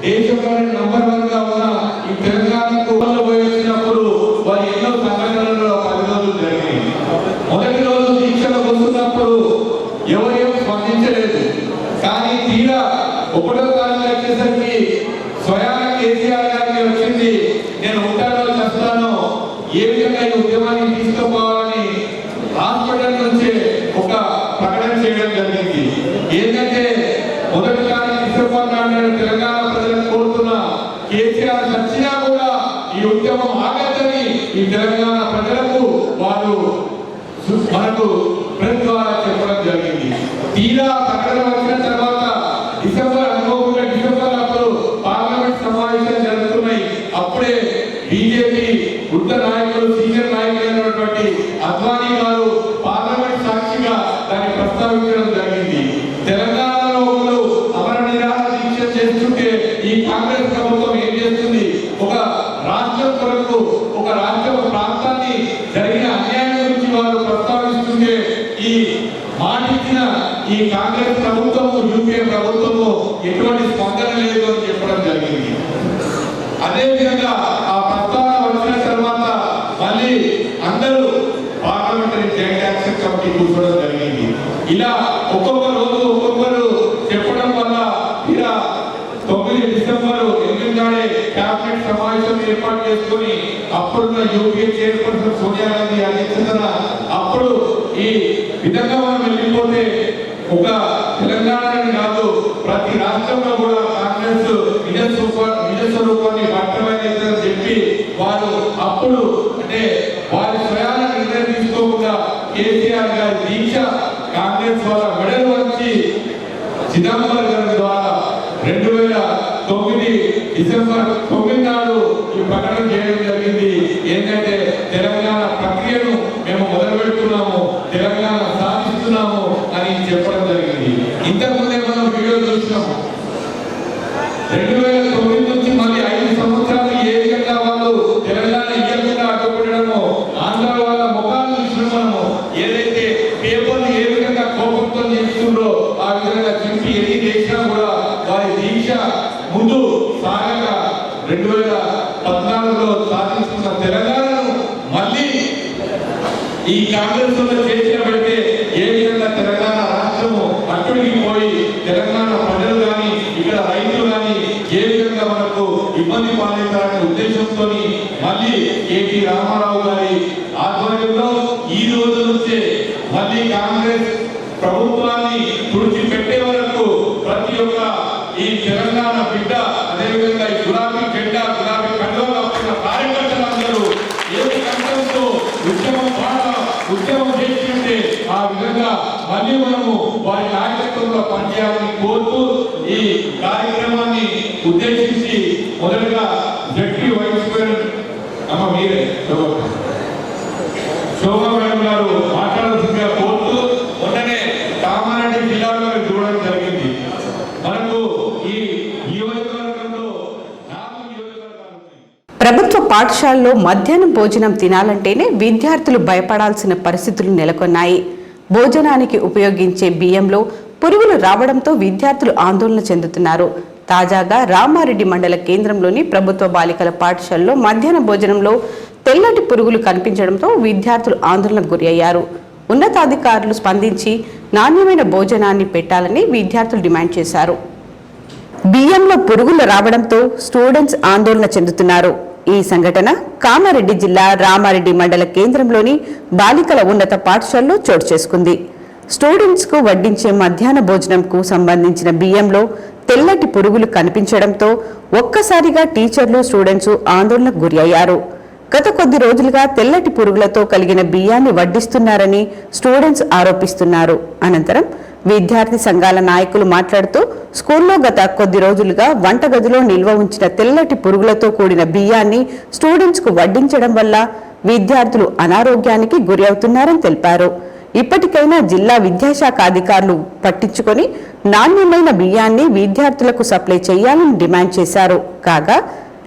దేశంలోని నంబర్ 1 గా ఉన్న ఈ తెలంగాణకు పోయి వచ్చినప్పుడు వారి ఎన్నో సంఘటనలు 10 రోజులు జరిగాయి. మొదటి రోజు దీక్షలో వస్తున్నప్పుడు ఎవరేం స్పందించలేదు. కానీ తీరా 1వ తారీఖు వచ్చేసరికి స్వయాన కేసీఆర్ గారికి వచ్చింది, నేను ఉంటానో చేస్తానో ఏ విధంగా ఈ ఉద్యమాన్ని తీసుకుపోవాలని హాస్పిటల్ నుంచి ఒక ప్రకటన చేయడం జరిగింది. ఏంటంటే 1వ తారీఖు డిసెంబర్ నాడు తెలంగాణ ప్రజలకు కోరుతున్న కేసీఆర్ చచ్చినా కూడా ఈ ఉద్యమం ఆగద్దని ఈ తెలంగాణ ప్రజలకు వారు మనకు ప్రెస్ ద్వారా చెప్పడం జరిగింది. తీరా ప్రకటన వచ్చిన తర్వాత డిసెంబర్ అప్పుడు పార్లమెంట్ సమావేశాలు జరుగుతున్నాయి. అప్పుడే బీజేపీ వృద్ధ నాయకులు సీనియర్ నాయకులైనటువంటి అద్వానీ గారు పార్లమెంట్ సాక్షిగా దాన్ని ప్రస్తావించడం జరిగింది. తెలంగాణలో అమర నిరాహార దీక్ష చేస్తుంటే ఈ కాంగ్రెస్ ప్రభుత్వం ఏం చేస్తుంది, ఒక రాష్ట్రం కొరకు ఒక రాష్ట్ర ప్రాంతాన్ని జరిగిన అన్యాయం గురించి వారు ప్రస్తావిస్తుంటే ఈ మాటిచ్చిన ఈ కాంగ్రెస్ ప్రభుత్వము యూపీఏ ప్రభుత్వము ఎటువంటి స్పందన లేదు అని చెప్పడం జరిగింది. అదేవిధంగా ఆ ప్రస్తావన వచ్చిన తర్వాత మళ్ళీ అందరూ పార్లమెంటరీ జాయింట్ యాక్షన్ కమిటీ కూర్చోవడం జరిగింది. ఇలా ఒక్కొక్క రోజు ఒక్కొక్కరు చెప్పడం వల్ల ఇలా 9 డిసెంబర్ 8 నాడే క్యాబినెట్ సమావేశం ఏర్పాటు చేసుకుని అప్పుడున్న యూపీఏ చైర్పర్సన్ సోనియా గాంధీ అధ్యక్షతన అప్పుడు ఈ విధంగా మనం వెళ్ళిపోతే ఒక తెలంగాణని కాదు ప్రతి రాష్ట్రంలో కూడా కాంగ్రెస్ నిజ స్వరూపాన్ని పట్టమైందని చెప్పి వారు అప్పుడు అంటే వారి స్వయాన నిర్ణయం తీసుకోకుండా కేసీఆర్ గారి దీక్ష కాంగ్రెస్ వాళ్ళ మెడల్ వచ్చి చిదంబరం గారి ద్వారా 2009 డిసెంబర్ 9 నాడు ఈ ప్రకటన చేయడం జరిగింది. ఏంటంటే తెలంగాణ ప్రక్రియను మేము మొదలు పెడుతున్నాము, తెలంగాణ సాధిస్తున్నాము అని చెప్పడం జరిగింది. ఇంతకుముందే మనం వీడియో చూసినాము. 2009 నుంచి మళ్ళీ 5 సంవత్సరాలు ఏ విధంగా వాళ్ళు తెలంగాణ ఇయ్యకుండా అడ్డుపడము, ఆంధ్ర వాళ్ళ ముఖాలు చూసిన మనము ఏదైతే పేపర్లు ఏ విధంగా కోపంతో చేస్తుండ్రో ఆ విధంగా చింపి ఎన్ని చేసినా కూడా వారి దీక్ష ముందు సాగక 2014లో సాధించుకున్న తెలంగాణను మళ్ళీ ఈ కాంగ్రెస్ చేసిన పెడితే ఏ విధంగా తెలంగాణ రాష్ట్రము అట్టుడికి పోయి తెలంగాణ ప్రజలు కానీ ఇక్కడ రైతులు కానీ ఏ విధంగా మనకు ఇబ్బంది పాలవుతారనే ఉద్దేశంతో మళ్ళీ కేటీ రామారావు గారి ఆధ్వర్యంలో ఈ రోజు నుంచే మళ్ళీ కాంగ్రెస్ ప్రభుత్వాన్ని తుడిచిపెట్టే వరకు ప్రతి ఒక్క ఈ తెలంగాణ బిడ్డ అదేవిధంగా ఈ గులాబీ జెండా గులాబీ కండువా కప్పుకున్న కార్యకర్తలందరూ ఏ కంఠంతో ఉద్యమం చేస్తుంటే ఆ విధంగా మళ్ళీ మనం మనము వారి నాయకత్వంలో పనిచేయాలని కోరుతూ ఈ కార్యక్రమాన్ని ఉద్దేశించి మొదటగా జడ్పీ వైస్ ప్రెసిడెంట్ అమ్మ మీరే శోభా మేడం గారు మాట్లాడాల్సిందిగా కోరుతూ మొన్ననే కామారెడ్డి జిల్లాలో చూడడం జరిగింది. మనకు ఈ నియోజకవర్గంలో 4 నియోజకవర్గాలు ఉన్నాయి. ప్రభుత్వ పాఠశాలలో మధ్యాహ్నం భోజనం తినాలంటేనే విద్యార్థులు భయపడాల్సిన పరిస్థితులు నెలకొన్నాయి. భోజనానికి ఉపయోగించే బియ్యంలో పురుగులు రావడంతో విద్యార్థులు ఆందోళన చెందుతున్నారు. తాజాగా రామారెడ్డి మండల కేంద్రంలోని ప్రభుత్వ బాలికల పాఠశాలలో మధ్యాహ్న భోజనంలో తెల్లటి పురుగులు కనిపించడంతో విద్యార్థులు ఆందోళనకు గురి అయ్యారు. ఉన్నతాధికారులు స్పందించి నాణ్యమైన భోజనాన్ని పెట్టాలని విద్యార్థులు డిమాండ్ చేశారు. బియ్యంలో పురుగులు రావడంతో స్టూడెంట్స్ ఆందోళన చెందుతున్నారు. ఈ సంఘటన కామారెడ్డి జిల్లా రామారెడ్డి మండల కేంద్రంలోని బాలికల ఉన్నత పాఠశాలలో చోటు చేసుకుంది. స్టూడెంట్స్ కు వడ్డించే మధ్యాహ్న భోజనంకు సంబంధించిన బియ్యంలో తెల్లటి పురుగులు కనిపించడంతో ఒక్కసారిగా టీచర్లు స్టూడెంట్స్ ఆందోళనకు గురి అయ్యారు. గత కొద్ది రోజులుగా తెల్లటి పురుగులతో కలిగిన బియ్యాన్ని వడ్డిస్తున్నారని స్టూడెంట్స్ ఆరోపిస్తున్నారు. అనంతరం విద్యార్థి సంఘాల నాయకులు మాట్లాడుతూ స్కూల్లో గత కొద్ది రోజులుగా వంటగదిలో నిల్వ ఉంచిన తెల్లటి పురుగులతో కూడిన బియ్యాన్ని స్టూడెంట్స్ కు వడ్డించడం వల్ల విద్యార్థులు అనారోగ్యానికి గురి అవుతున్నారని తెలిపారు. ఇప్పటికైనా జిల్లా విద్యాశాఖ అధికారులు పట్టించుకొని నాణ్యమైన బియ్యాన్ని విద్యార్థులకు సప్లై చేయాలని డిమాండ్ చేశారు. కాగా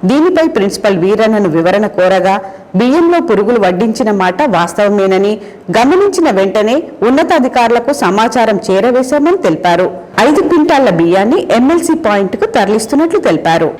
దీనిపై ప్రిన్సిపల్ వీరన్నను వివరణ కోరగా బియ్యంలో పురుగులు వడ్డించిన మాట వాస్తవమేనని గమనించిన వెంటనే ఉన్నతాధికారులకు సమాచారం చేరవేశామని తెలిపారు. 5 క్వింటాళ్ల బియ్యాన్ని ఎమ్మెల్సీ పాయింట్ కు తరలిస్తున్నట్లు తెలిపారు.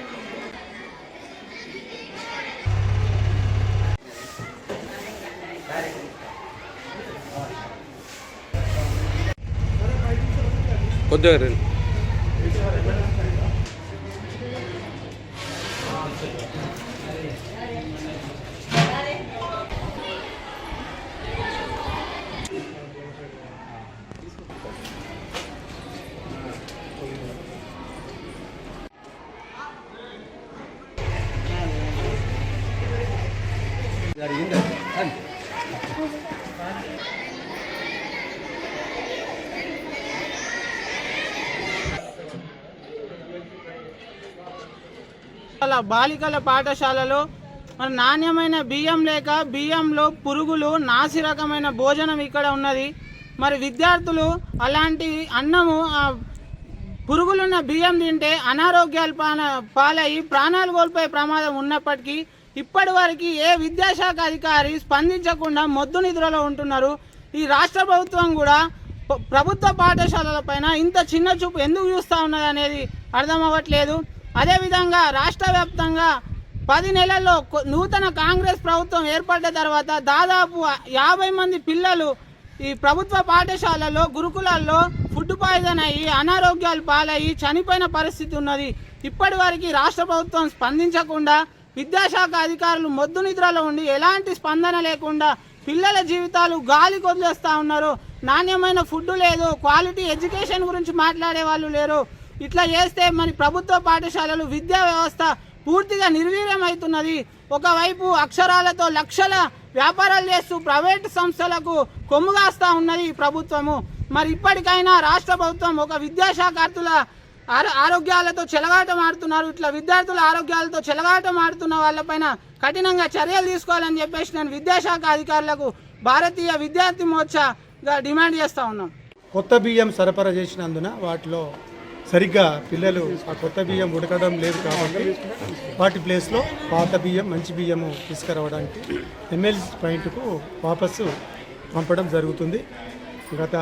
బాలికల పాఠశాలలో నాణ్యమైన బియ్యం లేక బియ్యంలో పురుగులు, నాసి రకమైన భోజనం ఇక్కడ ఉన్నది. మరి విద్యార్థులు అలాంటి అన్నము పురుగులున్న బియ్యం తింటే అనారోగ్యాలు పాలయ్యి ప్రాణాలు కోల్పోయే ప్రమాదం ఉన్నప్పటికీ ఇప్పటి వరకు ఏ విద్యాశాఖ అధికారి స్పందించకుండా మొద్దు నిద్రలో ఉంటున్నారు. ఈ రాష్ట్ర ప్రభుత్వం కూడా ప్రభుత్వ పాఠశాలల పైన ఇంత చిన్న చూపు ఎందుకు చూస్తూ ఉన్నది అనేది అర్థం అవ్వట్లేదు. అదేవిధంగా రాష్ట్ర వ్యాప్తంగా 10 నెలల్లో నూతన కాంగ్రెస్ ప్రభుత్వం ఏర్పడ్డ తర్వాత దాదాపు 50 మంది పిల్లలు ఈ ప్రభుత్వ పాఠశాలలో గురుకులాల్లో ఫుడ్ పాయిజన్ అయ్యి అనారోగ్యాలు పాలయ్యి చనిపోయిన పరిస్థితి ఉన్నది. ఇప్పటి వరకు రాష్ట్ర ప్రభుత్వం స్పందించకుండా విద్యాశాఖ అధికారులు మొద్దు నిద్రలో ఉండి ఎలాంటి స్పందన లేకుండా పిల్లల జీవితాలు గాలికి వదిలేస్తూ ఉన్నారు. నాణ్యమైన ఫుడ్ లేదు, క్వాలిటీ ఎడ్యుకేషన్ గురించి మాట్లాడే వాళ్ళు లేరు. ఇట్లా చేస్తే మన ప్రభుత్వ పాఠశాలలు విద్యా వ్యవస్థ పూర్తిగా నిర్వీర్యమవుతున్నది. ఒకవైపు అక్షరాలతో లక్షల వ్యాపారాలు చేస్తూ ప్రైవేట్ సంస్థలకు కొమ్ముగాస్తూ ఉన్నది ఈ ప్రభుత్వము. మరి ఇప్పటికైనా రాష్ట్ర ప్రభుత్వం ఒక విద్యాశాఖార్థుల ఆరోగ్యాలతో చెలగాటం ఆడుతున్నారు. ఇట్లా విద్యార్థుల ఆరోగ్యాలతో చెలగాటం ఆడుతున్న వాళ్ళపైన కఠినంగా చర్యలు తీసుకోవాలని చెప్పేసి నేను విద్యాశాఖ అధికారులకు భారతీయ విద్యార్థి మోర్చాగా డిమాండ్ చేస్తూ ఉన్నాం. కొత్త బియ్యం సరఫరా చేసినందున వాటిలో సరిగ్గా పిల్లలు ఆ కొత్త బియ్యం ఉడకడం లేదు కాబట్టి వాటి ప్లేస్లో పాత బియ్యం, మంచి బియ్యము తీసుకురావడానికి ఎమ్మెల్సీ పాయింట్కు వాపసు పంపడం జరుగుతుంది. గత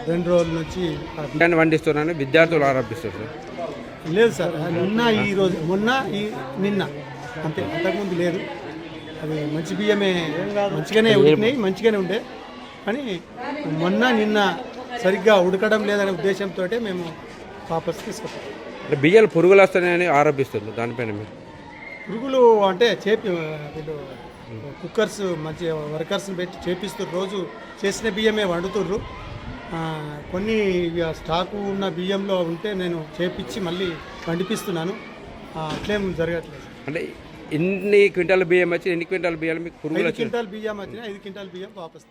2 రోజుల నుంచి వండిస్తున్నాను విద్యార్థులు ఆరోపిస్తారు. లేదు సార్, నిన్న అంతే, అంతకుముందు లేదు. అది మంచి బియ్యమే, మంచిగానే ఉడికినాయి, మంచిగానే ఉండే. కానీ నిన్న సరిగ్గా ఉడకడం లేదనే ఉద్దేశంతో మేము వాపస్ తీసుకుంటాం. అంటే బియ్యాలు పురుగులు వస్తున్నాయని ఆరోపిస్తుంది. దానిపైన మీరు పురుగులు అంటే వీళ్ళు కుక్కర్స్ మంచి వర్కర్స్ని పెట్టి చేపిస్తారు. రోజు చేసిన బియ్యమే వండుతుర్రు. కొన్ని స్టాకు ఉన్న బియ్యంలో ఉంటే నేను చేపించి మళ్ళీ వండిపిస్తున్నాను. అట్లేం జరగట్లేదు. అంటే ఎన్ని క్వింటాల బియ్యం వచ్చి ఎన్ని క్వింటాల బియ్యాలు మీకు పురుగులు? 5 క్వింటాల్ బియ్యం వచ్చినా 5 క్వింటాల్ బియ్యం వాపస్.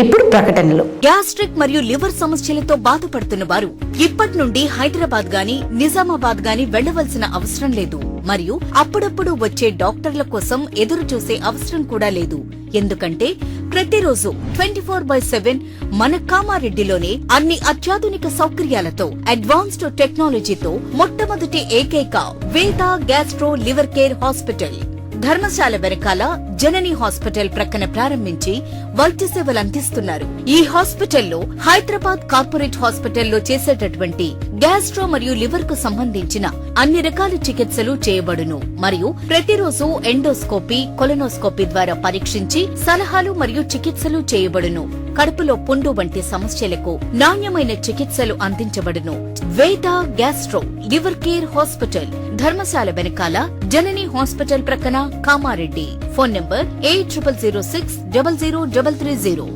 ఇప్పుడు ప్రకటనలు. గ్యాస్ట్రిక్ మరియు లివర్ సమస్యలతో బాధపడుతున్న వారు ఇప్పటి నుండి హైదరాబాద్ గాని నిజామాబాద్ గాని వెళ్లవలసిన అవసరం లేదు. మరియు అప్పుడప్పుడు వచ్చే డాక్టర్ల కోసం ఎదురు చూసే అవసరం కూడా లేదు. ఎందుకంటే ప్రతిరోజు 24/7 మన కామారెడ్డిలోనే అన్ని అత్యాధునిక సౌకర్యాలతో అడ్వాన్స్డ్ టెక్నాలజీతో మొట్టమొదటి ఏకైక వేద gastro liver care hospital Dharamshala వెనకాల జనని హాస్పిటల్ ప్రక్కన ప్రారంభించి వైద్య సేవలు అందిస్తున్నారు. ఈ హాస్పిటల్లో హైదరాబాద్ కార్పొరేట్ హాస్పిటల్లో చేసేటటువంటి గ్యాస్ట్రో మరియు లివర్ కు సంబంధించిన అన్ని రకాల చికిత్సలు చేయబడును. మరియు ప్రతిరోజు ఎండోస్కోపీ, కొలనోస్కోపీ ద్వారా పరీక్షించి సలహాలు మరియు చికిత్సలు చేయబడును. కడుపులో పుండు వంటి సమస్యలకు నాణ్యమైన చికిత్సలు అందించబడును. వేద gastro liver care hospital Dharamshala వెనకాల జనని హాస్పిటల్ ప్రక్కన Kamareddy. Phone number 8006000330.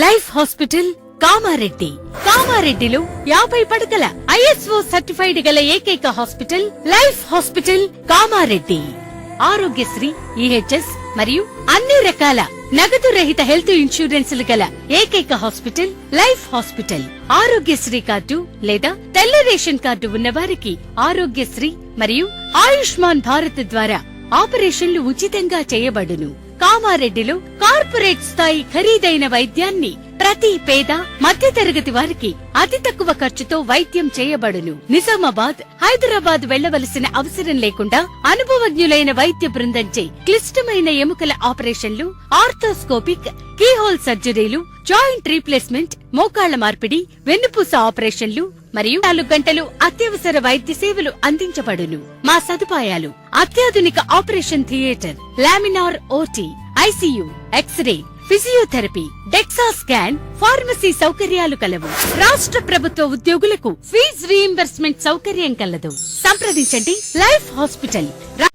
Life hospital Kamareddy. కామారెడ్డిలో 50 పడకల ISO సర్టిఫైడ్ గల ఏకైక hospital life hospital Kamareddy. Aarogyasri, EHS మరియు అన్ని రకాల నగదు రహిత హెల్త్ ఇన్సూరెన్సులు గల ఏకైక hospital life hospital. Aarogyasri card లేదా తెల్ల రేషన్ కార్డు ఉన్న వారికి ఆరోగ్యశ్రీ మరియు ఆయుష్మాన్ భారత్ ద్వారా ఆపరేషన్లు ఉచితంగా చేయబడును. కామారెడ్డిలో కార్పొరేట్ స్థాయి ఖరీదైన వైద్యాన్ని ప్రతి పేద మధ్యతరగతి వారికి అతి తక్కువ ఖర్చుతో వైద్యం చేయబడును. నిజామాబాద్, హైదరాబాద్ వెళ్లవలసిన అవసరం లేకుండా అనుభవజ్ఞులైన వైద్య బృందంచే క్లిష్టమైన ఎముకల ఆపరేషన్లు, ఆర్థోస్కోపిక్, కీహోల్ సర్జరీలు, జాయింట్ రీప్లేస్మెంట్, మోకాళ్ల మార్పిడి, వెన్నుపూస ఆపరేషన్లు మరియు 4 గంటలు అత్యవసర వైద్య సేవలు అందించబడును. మా సదుపాయాలు: అత్యాధునిక operation theatre, laminar OT, ICU, X ray, physiotherapy, DEXA scan, pharmacy సౌకర్యాలు కలవు. రాష్ట్ర ప్రభుత్వ ఉద్యోగులకు ఫీజు రీయింబర్స్మెంట్ సౌకర్యం కలదు. సంప్రదించండి లైఫ్ హాస్పిటల్.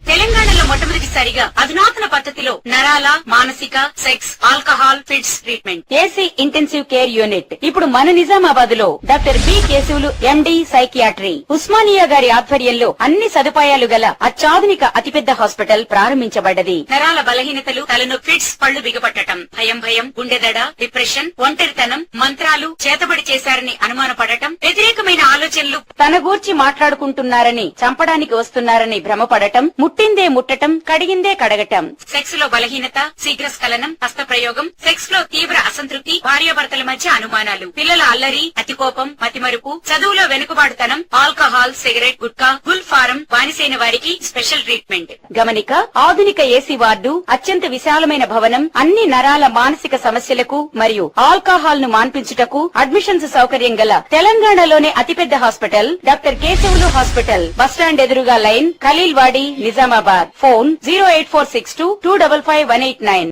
తెలంగాణలో మొట్టమొదటిసారిగా అధునాతన పద్ధతిలో నరాల, మానసిక, sex, alcohol, fits treatment, AC intensive care unit ఇప్పుడు మన నిజామాబాద్ లో doctor B Keshavulu MD psychiatry, Osmania గారి ఆధ్వర్యంలో అన్ని సదుపాయాలు గల అత్యాధునిక అతిపెద్ద హాస్పిటల్ ప్రారంభించబడ్డది. నరాల బలహీనతలు, తలనొప్పి, ఫిట్స్, పళ్లు బిగపట్టడం, భయం, గుండెదడ, డిప్రెషన్, ఒంటరితనం, మంత్రాలు చేతబడి చేశారని అనుమానపడటం, వ్యతిరేకమైన ఆలోచనలు, తన గూర్చి మాట్లాడుకుంటున్నారని, చంపడానికి వస్తున్నారని భ్రమపడటం, ముట్టిందే ముట్టటం, కడిగిందే కడగటం, సెక్స్ లో బలహీనత, శీఘ్రస్ఖలనం, హస్తప్రయోగం, సెక్స్ లో తీవ్ర అసంతృప్తి, భార్యాభర్తల మధ్య అనుమానాలు, పిల్లల అల్లరి, అతికోపం, మతిమరుపు, చదువులో వెనుకబాటుతనం, alcohol, cigarette, gutka, Gul form బానిసైన వారికి స్పెషల్ ట్రీట్మెంట్. గమనిక: ఆధునిక ఏసీ వార్డు, అత్యంత విశాలమైన భవనం, అన్ని నరాల మానసిక సమస్యలకు మరియు ఆల్కహాల్ ను మాన్పించుటకు అడ్మిషన్స్ సౌకర్యం గల తెలంగాణలోనే అతిపెద్ద hospital doctor Keshavulu hospital. Bus stand ఎదురుగా లైన్, ఖలీల్వాడి, నిజామాబాద్. ఫోన్ 08462255189.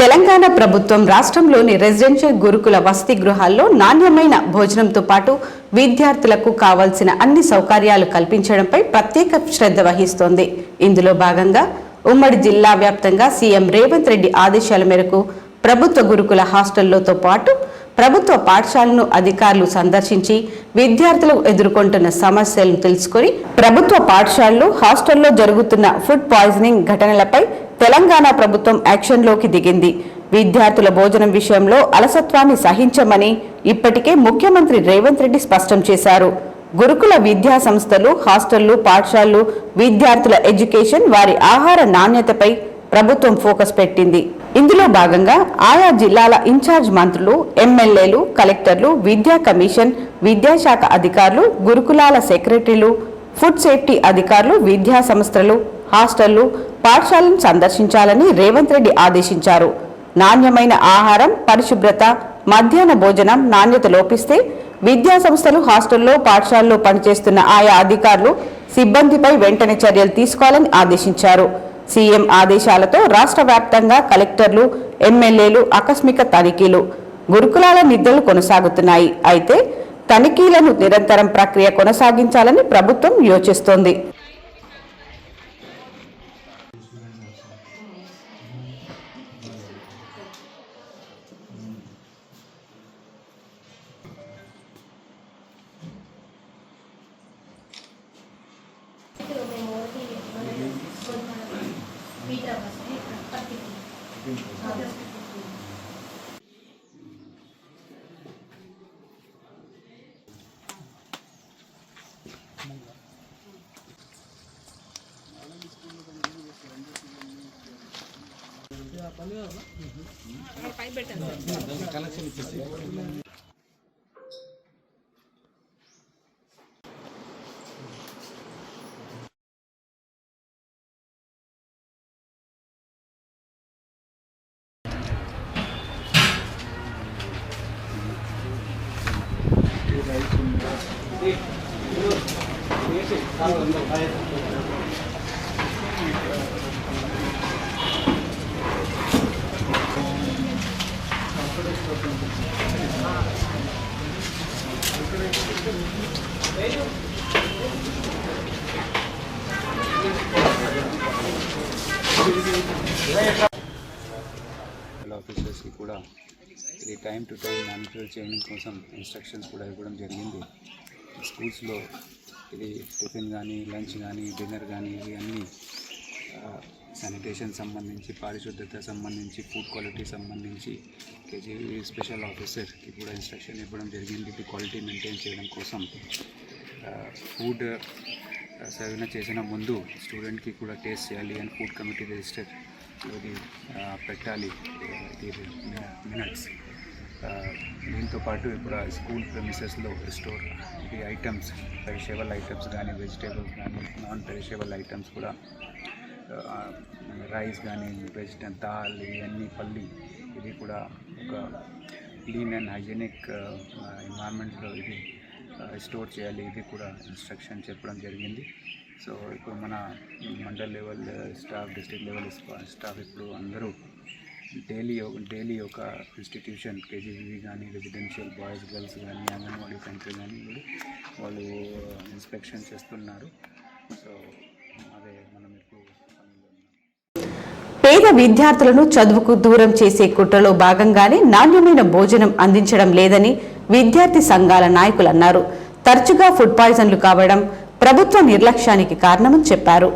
తెలంగాణ ప్రభుత్వం రాష్ట్రంలోని రెసిడెన్షియల్ గురుకుల వసతి గృహాల్లో నాణ్యమైన భోజనంతో పాటు విద్యార్థులకు కావాల్సిన అన్ని సౌకర్యాలు కల్పించడంపై ప్రత్యేక శ్రద్ధ వహిస్తోంది. ఇందులో భాగంగా ఉమ్మడి జిల్లా వ్యాప్తంగా సీఎం రేవంత్ రెడ్డి ఆదేశాల మేరకు ప్రభుత్వ గురుకుల హాస్టళ్లతో పాటు ప్రభుత్వ పాఠశాలను అధికారులు సందర్శించి విద్యార్థులు ఎదుర్కొంటున్న సమస్యలను తెలుసుకుని ప్రభుత్వ పాఠశాలలు, హాస్టల్లో జరుగుతున్న ఫుడ్ పాయిజనింగ్ ఘటనలపై తెలంగాణ ప్రభుత్వం యాక్షన్లోకి దిగింది. విద్యార్థుల భోజనం విషయంలో అలసత్వాన్ని సహించమని ఇప్పటికే ముఖ్యమంత్రి రేవంత్ రెడ్డి స్పష్టం చేశారు. గురుకుల విద్యా సంస్థలు, హాస్టళ్లు, పాఠశాలలు, విద్యార్థుల ఎడ్యుకేషన్, వారి ఆహార నాణ్యతపై ప్రభుత్వం ఫోకస్ పెట్టింది. ఇందులో భాగంగా ఆయా జిల్లాల ఇన్ఛార్జ్ మంత్రులు, ఎమ్మెల్యేలు, కలెక్టర్లు, విద్యా కమిషన్, విద్యాశాఖ అధికారులు, గురుకులాల సెక్రటరీలు, ఫుడ్ సేఫ్టీ అధికారులు, విద్యా సంస్థలు, హాస్టళ్లు, పాఠశాలను సందర్శించాలని రేవంత్ రెడ్డి ఆదేశించారు. నాణ్యమైన ఆహారం, పరిశుభ్రత, మధ్యాహ్న భోజనం నాణ్యత లోపిస్తే విద్యా సంస్థలు, హాస్టల్లో, పాఠశాలలో పనిచేస్తున్న ఆయా అధికారులు, సిబ్బందిపై వెంటనే చర్యలు తీసుకోవాలని ఆదేశించారు. సీఎం ఆదేశాలతో రాష్ట్ర వ్యాప్తంగా కలెక్టర్లు, ఎమ్మెల్యేలు ఆకస్మిక తనిఖీలు. గురుకులాల నిధులు కొనసాగుతున్నాయి. అయితే తనిఖీలను నిరంతరం ప్రక్రియ కొనసాగించాలని ప్రభుత్వం యోచిస్తోంది. ఆఫీసర్స్కి కూడా ఇది టైం టు టైం మానిటర్ చేయడం కోసం ఇన్స్ట్రక్షన్స్ కూడా ఇవ్వడం జరిగింది. స్కూల్స్లో ఇది టిఫిన్ కానీ, లంచ్ కానీ, డిన్నర్ కానీ ఇవి అన్నీ శానిటేషన్ సంబంధించి, పారిశుద్ధత సంబంధించి, ఫుడ్ క్వాలిటీ సంబంధించి కేజీ స్పెషల్ ఆఫీసర్కి కూడా ఇన్స్ట్రక్షన్ ఇవ్వడం జరిగింది. ఇది క్వాలిటీ మెయింటైన్ చేయడం కోసం ఫుడ్ సర్వ్ చేసిన ముందు స్టూడెంట్కి కూడా టేస్ట్ చేయాలి అని ఫుడ్ కమిటీ రిజిస్టర్ ఇది పెట్టాలి మినిట్స్. దీంతో పాటు ఇప్పుడు స్కూల్ ప్రెమిసెస్లో స్టోర్ ఇది ఐటమ్స్, పెరిషబుల్ ఐటమ్స్ కానీ, వెజిటేబుల్స్ కానీ, నాన్ పెరిషబుల్ ఐటమ్స్ కూడా రైస్ కానీ, దాల్ ఇవన్నీ పల్లి ఇది కూడా ఒక క్లీన్ అండ్ హైజీనిక్ ఎన్వైర్న్మెంట్లో ఇది స్టోర్ చేయాలి. ఇది కూడా ఇన్స్ట్రక్షన్ చెప్పడం జరిగింది. సో ఇప్పుడు మన mandal level staff, district level staff ఇప్పుడు అందరూ డైలీ ఒక ఇన్స్టిట్యూషన్ కేజీబీ కానీ, రెసిడెన్షియల్ బాయ్స్ గర్ల్స్ కానీ, అంగన్వాడీ సెంటర్ కానీ వాళ్ళు ఇన్స్పెక్షన్ చేస్తున్నారు. సో అదే మనం ఇప్పుడు పేద విద్యార్థులను చదువుకు దూరం చేసే కుట్రలో భాగంగానే నాణ్యమైన భోజనం అందించడం లేదని విద్యార్థి సంఘాల నాయకులు అన్నారు. తరచుగా ఫుడ్ పాయిజన్లు కావడం ప్రభుత్వ నిర్లక్ష్యానికి కారణమని చెప్పారు.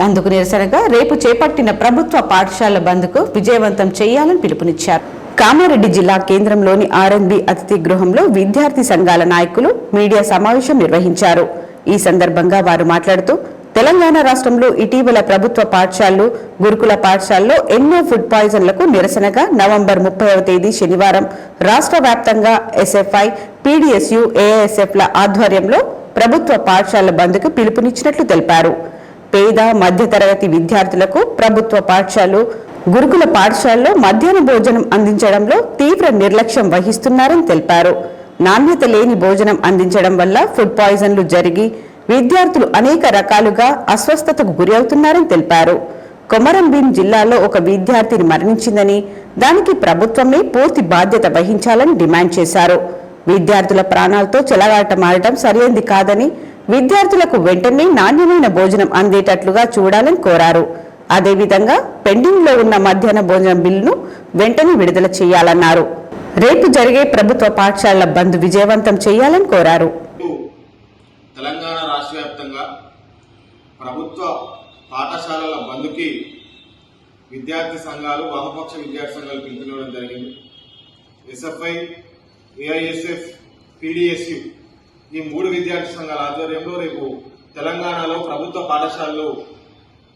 అందుకు నిరసనగా రేపు చేపట్టిన ప్రభుత్వ పాఠశాల బంద్కు విజయవంతం చేయాలని పిలుపునిచ్చారు. కామారెడ్డి జిల్లా కేంద్రంలోని ఆర్ఎన్బి అతిథి గృహంలో విద్యార్థి సంఘాల నాయకులు మీడియా సమావేశం నిర్వహించారు. ఈ సందర్భంగా వారు మాట్లాడుతూ తెలంగాణ రాష్ట్రంలో ఇటీవల ప్రభుత్వ పాఠశాలలు, గురుకుల పాఠశాలలో ఎన్నో ఫుడ్ పాయిజన్లకు నిరసనగా నవంబర్ 30వ తేదీ శనివారం రాష్ట్ర వ్యాప్తంగా ఎస్ఎఫ్ఐ, పీడీఎస్యు, ఏఐఎస్ఎఫ్ల ఆధ్వర్యంలో ప్రభుత్వ పాఠశాల బంద్కు పిలుపునిచ్చినట్లు తెలిపారు. పేద మధ్యతరగతి విద్యార్థులకు ప్రభుత్వ పాఠశాలలు, గురుకుల పాఠశాలలో మధ్యాహ్న భోజనం అందించడంలో తీవ్ర నిర్లక్ష్యం వహిస్తున్నారని తెలిపారు. నాణ్యత లేని భోజనం అందించడం వల్ల ఫుడ్ పాయిజన్లు జరిగి విద్యార్థులు అనేక రకాలుగా అస్వస్థతకు గురి అవుతున్నారని తెలిపారు. కొమరంభీం జిల్లాలో ఒక విద్యార్థిని మరణించిందని, దానికి ప్రభుత్వమే పూర్తి బాధ్యత వహించాలని డిమాండ్ చేశారు. విద్యార్థుల ప్రాణాలతో చెలగాటమాడటం సరైంది కాదని, విద్యార్థులకు వెంటనే నాణ్యమైన భోజనం అందేటట్లుగా చూడాలని కోరారు. అదేవిధంగా పెండింగ్ లో ఉన్న మధ్యాహ్న భోజనం బిల్లును వెంటనే విడుదల చేయాలన్నారు. రేపు జరిగే ప్రభుత్వ పాఠశాలల బంద్ విజయవంతం చేయాలని కోరారు. తెలంగాణ రాష్ట్ర వ్యాప్తంగా ప్రభుత్వ పాఠశాలల బంద్కి విద్యార్థి సంఘాలు, వామపక్ష విద్యార్థి సంఘాలు పిలుపునివ్వడం జరిగింది. ఎస్ఎఫ్ఐ, ఏఐఎస్ఎఫ్, పీడీఎస్యు ఈ 3 విద్యార్థి సంఘాల ఆధ్వర్యంలో రేపు తెలంగాణలో ప్రభుత్వ పాఠశాలలు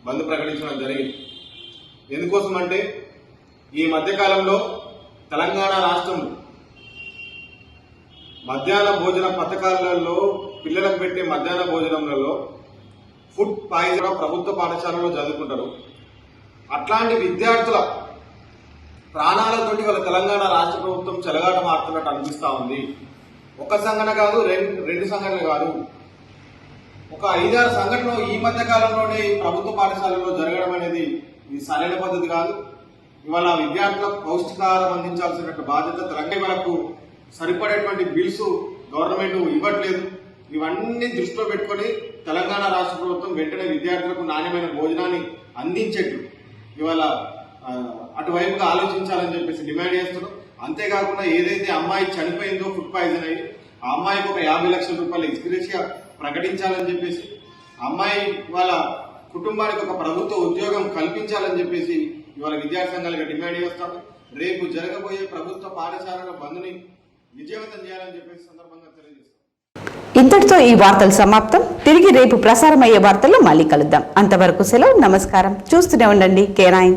బంద్ ప్రకటించడం జరిగింది. ఎందుకోసం అంటే ఈ మధ్యకాలంలో తెలంగాణ రాష్ట్రం మధ్యాహ్న భోజన పథకాలలో పిల్లలకు పెట్టే మధ్యాహ్న భోజనంలో ఫుడ్ పాయిజన్ ప్రభుత్వ పాఠశాలలో చదువుకుంటారు. అట్లాంటి విద్యార్థుల ప్రాణాలతోటి వాళ్ళ తెలంగాణ రాష్ట్ర ప్రభుత్వం చెలగాట మారుతున్నట్టు అనిపిస్తూ ఉంది. ఒక సంఘటన కాదు, రెండు సంఘటనలు కాదు, ఒక 5-6 సంఘటనలు ఈ మధ్య కాలంలోనే ప్రభుత్వ పాఠశాలలో జరగడం అనేది ఇది సరైన పద్ధతి కాదు. ఇవాళ విద్యార్థులకు పౌష్టికాహారం అందించాల్సినటువంటి బాధ్యత తెలంగాణకు సరిపడేటువంటి బిల్స్ గవర్నమెంట్ ఇవ్వట్లేదు. ఇవన్నీ దృష్టిలో పెట్టుకొని తెలంగాణ రాష్ట్ర ప్రభుత్వం వెంటనే విద్యార్థులకు నాణ్యమైన భోజనాన్ని అందించేట్లు ఇవాళ అటువైపుగా ఆలోచించాలని చెప్పేసి డిమాండ్ చేస్తున్నాం. అంతేకాకుండా ఏదైతే అమ్మాయి చనిపోయిందో ఫుడ్ పాయిజన్ అయ్యి ఆ అమ్మాయికి ఒక 50 లక్షల రూపాయల ఎక్స్గ్రేషియా ప్రకటించాలని చెప్పేసి, అమ్మాయి వాళ్ళ కుటుంబానికి ఒక ప్రభుత్వ ఉద్యోగం కల్పించాలని చెప్పేసి ఇవాళ విద్యార్థి సంఘాలుగా డిమాండ్ చేస్తాము. రేపు జరగబోయే ప్రభుత్వ పాఠశాలల బంద్ని విజయవంతం చేయాలని చెప్పేసి సందర్భంగా తెలియజేస్తాం. ఇంతటితో ఈ వార్తలు సమాప్తం. తిరిగి రేపు ప్రసారమయ్యే వార్తల్లో మళ్ళీ కలుద్దాం. అంతవరకు సెలవు. నమస్కారం. చూస్తూనే ఉండండి K9.